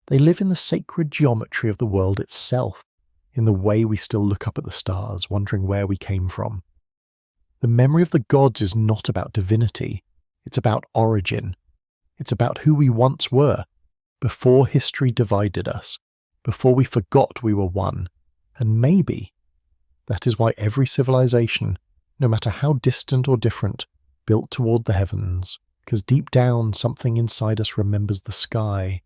They live in the sacred geometry of the world itself, in the way we still look up at the stars, wondering where we came from. The memory of the gods is not about divinity, it's about origin. It's about who we once were, before history divided us, before we forgot we were one. And maybe that is why every civilization, no matter how distant or different, built toward the heavens, because deep down something inside us remembers the sky.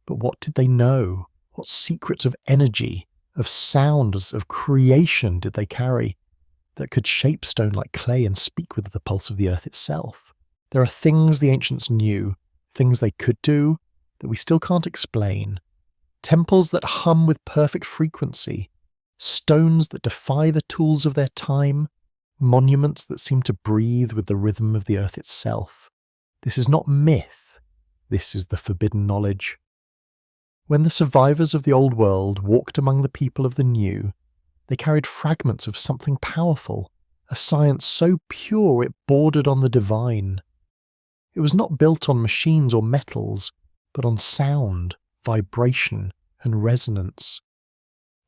But what did they know? What secrets of energy, of sound, of creation did they carry that could shape stone like clay and speak with the pulse of the earth itself? There are things the ancients knew, things they could do, that we still can't explain. Temples that hum with perfect frequency, stones that defy the tools of their time, monuments that seem to breathe with the rhythm of the earth itself. This is not myth, this is the forbidden knowledge. When the survivors of the old world walked among the people of the new, they carried fragments of something powerful, a science so pure it bordered on the divine. It was not built on machines or metals, but on sound, vibration, and resonance.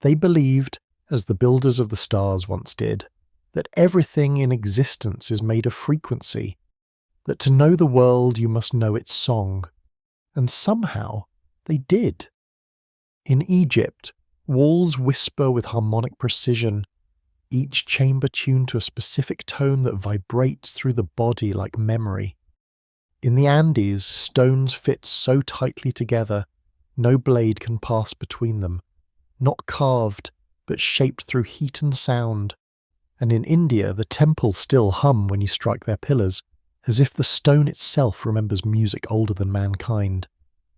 They believed, as the builders of the stars once did, that everything in existence is made of frequency, that to know the world you must know its song. And somehow they did. In Egypt, walls whisper with harmonic precision, each chamber tuned to a specific tone that vibrates through the body like memory. In the Andes, stones fit so tightly together, no blade can pass between them, not carved, but shaped through heat and sound. And in India, the temples still hum when you strike their pillars, as if the stone itself remembers music older than mankind.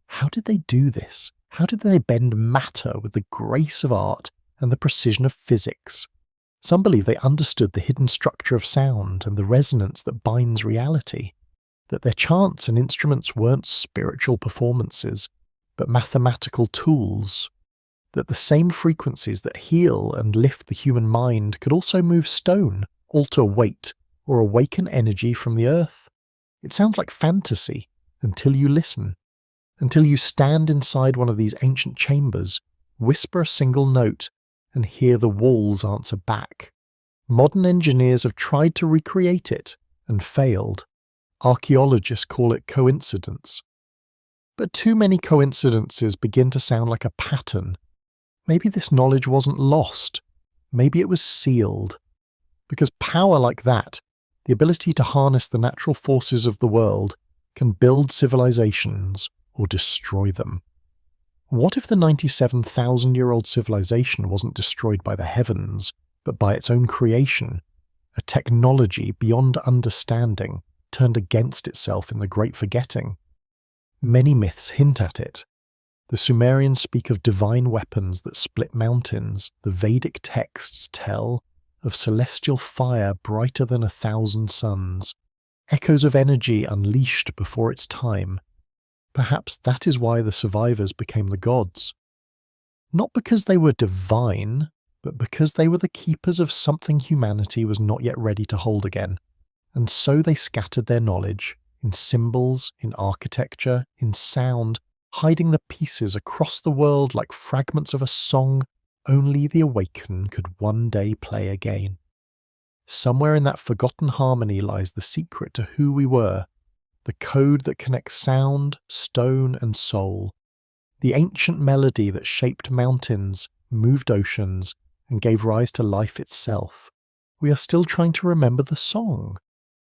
How did they do this? How did they bend matter with the grace of art and the precision of physics? Some believe they understood the hidden structure of sound and the resonance that binds reality, that their chants and instruments weren't spiritual performances, but mathematical tools, that the same frequencies that heal and lift the human mind could also move stone, alter weight, or awaken energy from the earth. It sounds like fantasy until you listen. Until you stand inside one of these ancient chambers, whisper a single note, and hear the walls answer back. Modern engineers have tried to recreate it, and failed. Archaeologists call it coincidence. But too many coincidences begin to sound like a pattern. Maybe this knowledge wasn't lost. Maybe it was sealed. Because power like that, the ability to harness the natural forces of the world, can build civilizations or destroy them. What if the 97,000-year-old civilization wasn't destroyed by the heavens, but by its own creation, a technology beyond understanding, turned against itself in the Great Forgetting? Many myths hint at it. The Sumerians speak of divine weapons that split mountains. The Vedic texts tell of celestial fire brighter than 1,000 suns, echoes of energy unleashed before its time. Perhaps that is why the survivors became the gods. Not because they were divine, but because they were the keepers of something humanity was not yet ready to hold again. And so they scattered their knowledge, in symbols, in architecture, in sound, hiding the pieces across the world like fragments of a song only the awakened could one day play again. Somewhere in that forgotten harmony lies the secret to who we were, the code that connects sound, stone, and soul, the ancient melody that shaped mountains, moved oceans, and gave rise to life itself. We are still trying to remember the song.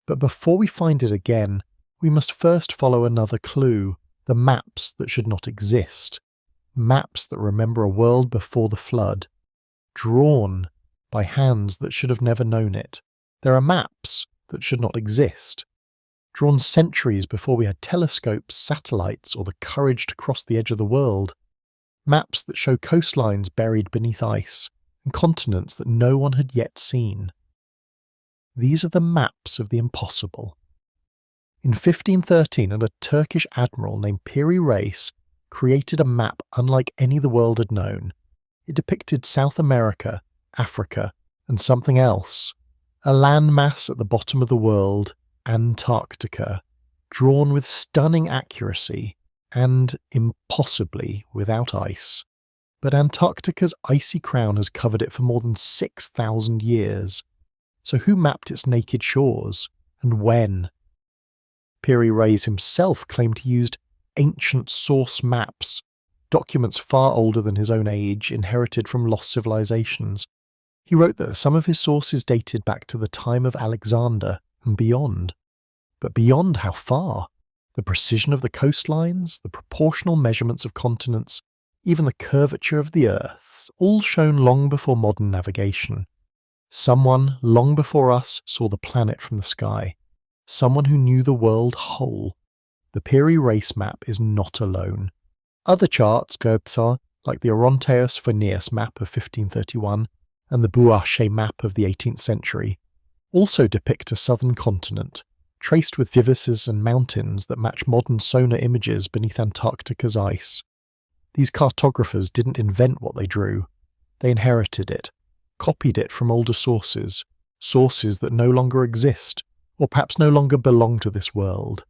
But before we find it again, we must first follow another clue, the maps that should not exist. Maps that remember a world before the flood, drawn by hands that should have never known it. There are maps that should not exist, drawn centuries before we had telescopes, satellites, or the courage to cross the edge of the world. Maps that show coastlines buried beneath ice, and continents that no one had yet seen. These are the maps of the impossible. In 1513, a Turkish admiral named Piri Reis created a map unlike any the world had known. It depicted South America, Africa, and something else. A landmass at the bottom of the world, Antarctica, drawn with stunning accuracy and impossibly without ice. But Antarctica's icy crown has covered it for more than 6,000 years. So who mapped its naked shores, and when? Piri Reis himself claimed he used ancient source maps, documents far older than his own age, inherited from lost civilizations. He wrote that some of his sources dated back to the time of Alexander and beyond. But beyond how far? The precision of the coastlines, the proportional measurements of continents, even the curvature of the earth, all shown long before modern navigation. Someone, long before us, saw the planet from the sky. Someone who knew the world whole. The Piri Reis map is not alone. Other charts, like the Oronteus Phineas map of 1531 and the Bouaché map of the 18th century, also depict a southern continent, traced with vivises and mountains that match modern sonar images beneath Antarctica's ice. These cartographers didn't invent what they drew. They inherited it, copied it from older sources, sources that no longer exist, or perhaps no longer belong to this world.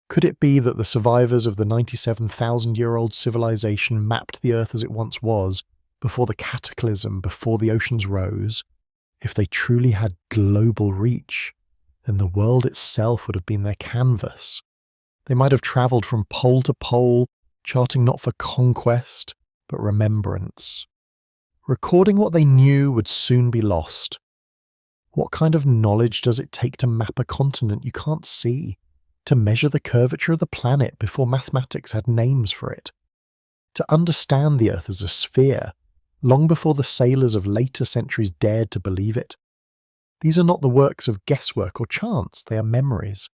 Could it be that the survivors of the 97,000-year-old civilization mapped the Earth as it once was, before the cataclysm, before the oceans rose? If they truly had global reach, then the world itself would have been their canvas. They might have travelled from pole to pole, charting not for conquest, but remembrance. Recording what they knew would soon be lost. What kind of knowledge does it take to map a continent you can't see? To measure the curvature of the planet before mathematics had names for it? To understand the Earth as a sphere, long before the sailors of later centuries dared to believe it? These are not the works of guesswork or chance, they are memories.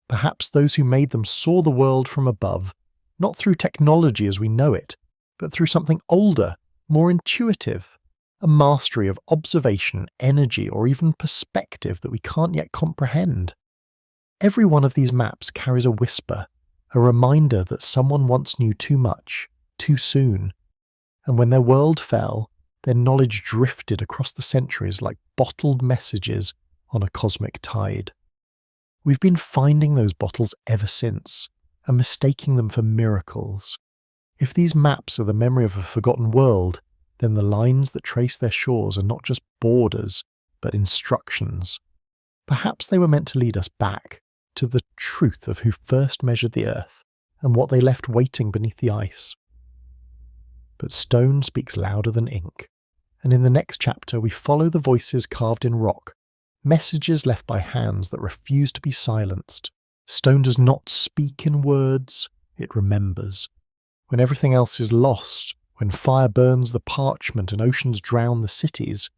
Perhaps those who made them saw the world from above, not through technology as we know it, but through something older, more intuitive, a mastery of observation, energy, or even perspective that we can't yet comprehend. Every one of these maps carries a whisper, a reminder that someone once knew too much, too soon, and when their world fell, their knowledge drifted across the centuries like bottled messages on a cosmic tide. We've been finding those bottles ever since, and mistaking them for miracles. If these maps are the memory of a forgotten world, then the lines that trace their shores are not just borders, but instructions. Perhaps they were meant to lead us back to the truth of who first measured the earth and what they left waiting beneath the ice. But stone speaks louder than ink, and in the next chapter we follow the voices carved in rock, messages left by hands that refuse to be silenced. Stone does not speak in words, it remembers. When everything else is lost, when fire burns the parchment and oceans drown the cities,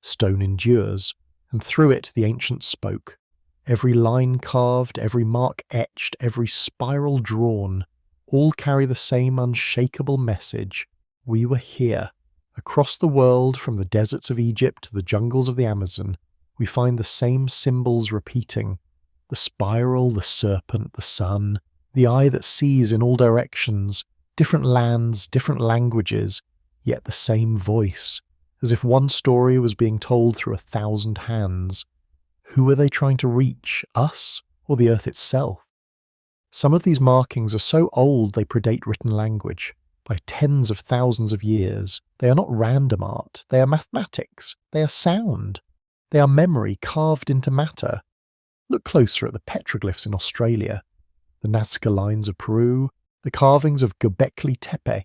stone endures, and through it the ancients spoke. Every line carved, every mark etched, every spiral drawn, all carry the same unshakable message. We were here. Across the world, from the deserts of Egypt to the jungles of the Amazon, we find the same symbols repeating. The spiral, the serpent, the sun, the eye that sees in all directions, different lands, different languages, yet the same voice, as if one story was being told through 1,000 hands. Who are they trying to reach, us or the earth itself? Some of these markings are so old they predate written language by tens of thousands of years. They are not random art, they are mathematics, they are sound, they are memory carved into matter. Look closer at the petroglyphs in Australia, the Nazca lines of Peru, the carvings of Göbekli Tepe,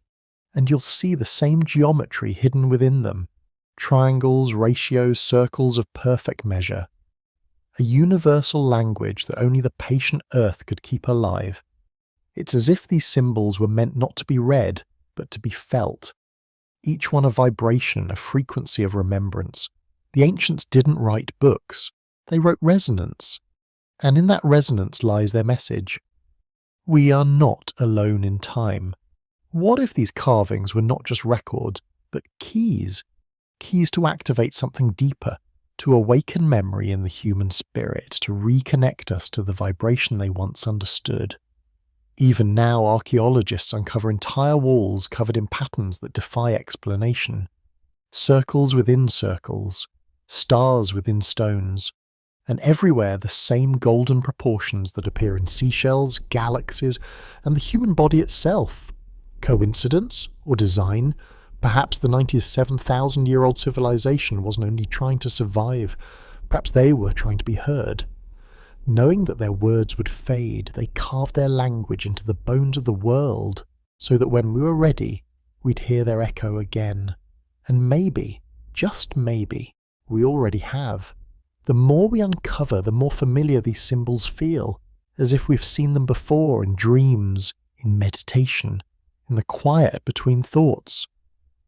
and you'll see the same geometry hidden within them. Triangles, ratios, circles of perfect measure. A universal language that only the patient earth could keep alive. It's as if these symbols were meant not to be read, but to be felt. Each one a vibration, a frequency of remembrance. The ancients didn't write books, they wrote resonance. And in that resonance lies their message. We are not alone in time. What if these carvings were not just records, but keys? Keys to activate something deeper, to awaken memory in the human spirit, to reconnect us to the vibration they once understood. Even now, archaeologists uncover entire walls covered in patterns that defy explanation. Circles within circles, stars within stones, and everywhere the same golden proportions that appear in seashells, galaxies, and the human body itself. Coincidence or design? Perhaps the 97,000-year-old civilization wasn't only trying to survive, perhaps they were trying to be heard. Knowing that their words would fade, they carved their language into the bones of the world, so that when we were ready, we'd hear their echo again. And maybe, just maybe, we already have. The more we uncover, the more familiar these symbols feel, as if we've seen them before in dreams, in meditation, in the quiet between thoughts.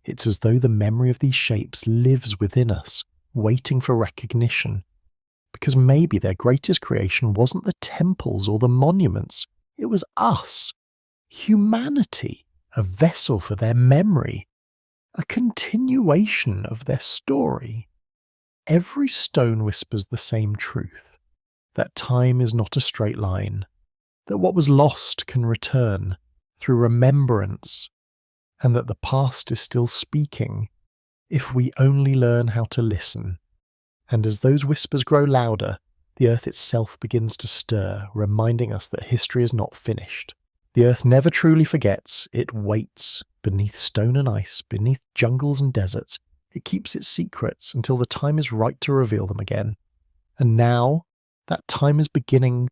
It's as though the memory of these shapes lives within us, waiting for recognition. Because maybe their greatest creation wasn't the temples or the monuments, it was us. Humanity, a vessel for their memory, a continuation of their story. Every stone whispers the same truth, that time is not a straight line, that what was lost can return through remembrance, and that the past is still speaking, if we only learn how to listen. And as those whispers grow louder, the earth itself begins to stir, reminding us that history is not finished. The earth never truly forgets, it waits, beneath stone and ice, beneath jungles and deserts. It keeps its secrets until the time is right to reveal them again. And now, that time is beginning.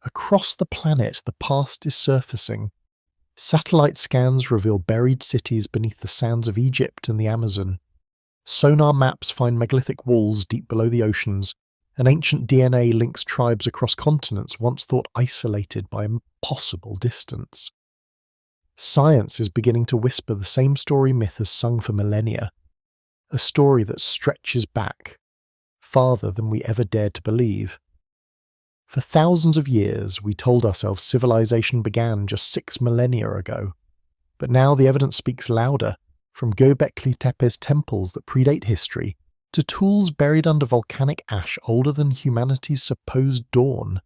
Across the planet, the past is surfacing. Satellite scans reveal buried cities beneath the sands of Egypt and the Amazon. Sonar maps find megalithic walls deep below the oceans, and ancient DNA links tribes across continents once thought isolated by impossible distance. Science is beginning to whisper the same story myth has sung for millennia, a story that stretches back, farther than we ever dared to believe. For thousands of years, we told ourselves civilization began just 6 millennia ago, but now the evidence speaks louder. From Göbekli Tepe's temples that predate history, to tools buried under volcanic ash older than humanity's supposed dawn.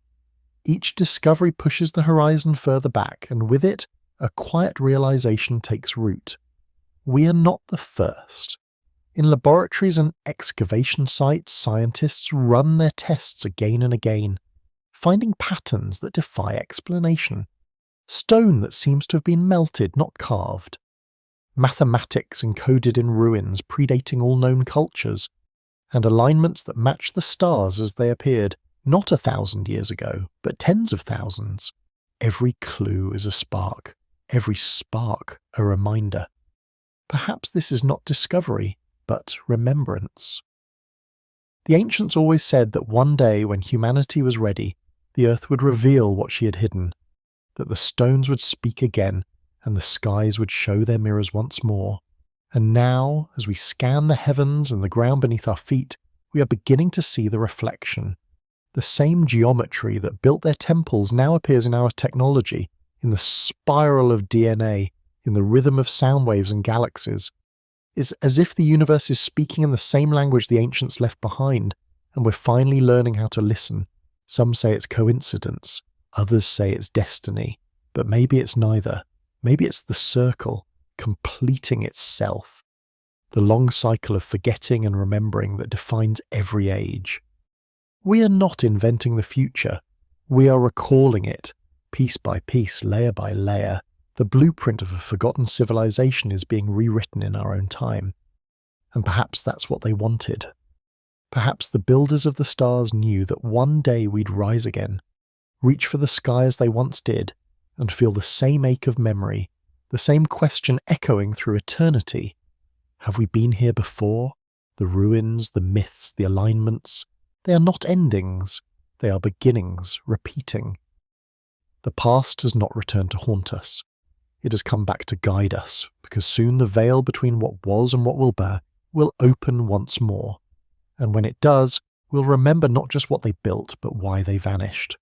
Each discovery pushes the horizon further back, and with it, a quiet realization takes root. We are not the first. In laboratories and excavation sites, scientists run their tests again and again, finding patterns that defy explanation. Stone that seems to have been melted, not carved. Mathematics encoded in ruins predating all known cultures, and alignments that match the stars as they appeared, not 1,000 years ago, but tens of thousands. Every clue is a spark, every spark a reminder. Perhaps this is not discovery, but remembrance. The ancients always said that one day when humanity was ready, the earth would reveal what she had hidden, that the stones would speak again, and the skies would show their mirrors once more. And now, as we scan the heavens and the ground beneath our feet, we are beginning to see the reflection. The same geometry that built their temples now appears in our technology, in the spiral of DNA, in the rhythm of sound waves and galaxies. It's as if the universe is speaking in the same language the ancients left behind, and we're finally learning how to listen. Some say it's coincidence, others say it's destiny, but maybe it's neither. Maybe it's the circle, completing itself. The long cycle of forgetting and remembering that defines every age. We are not inventing the future. We are recalling it, piece by piece, layer by layer. The blueprint of a forgotten civilization is being rewritten in our own time. And perhaps that's what they wanted. Perhaps the builders of the stars knew that one day we'd rise again, reach for the sky as they once did, and feel the same ache of memory, the same question echoing through eternity. Have we been here before? The ruins, the myths, the alignments, they are not endings, they are beginnings, repeating. The past has not returned to haunt us. It has come back to guide us, because soon the veil between what was and what will be will open once more. And when it does, we'll remember not just what they built, but why they vanished.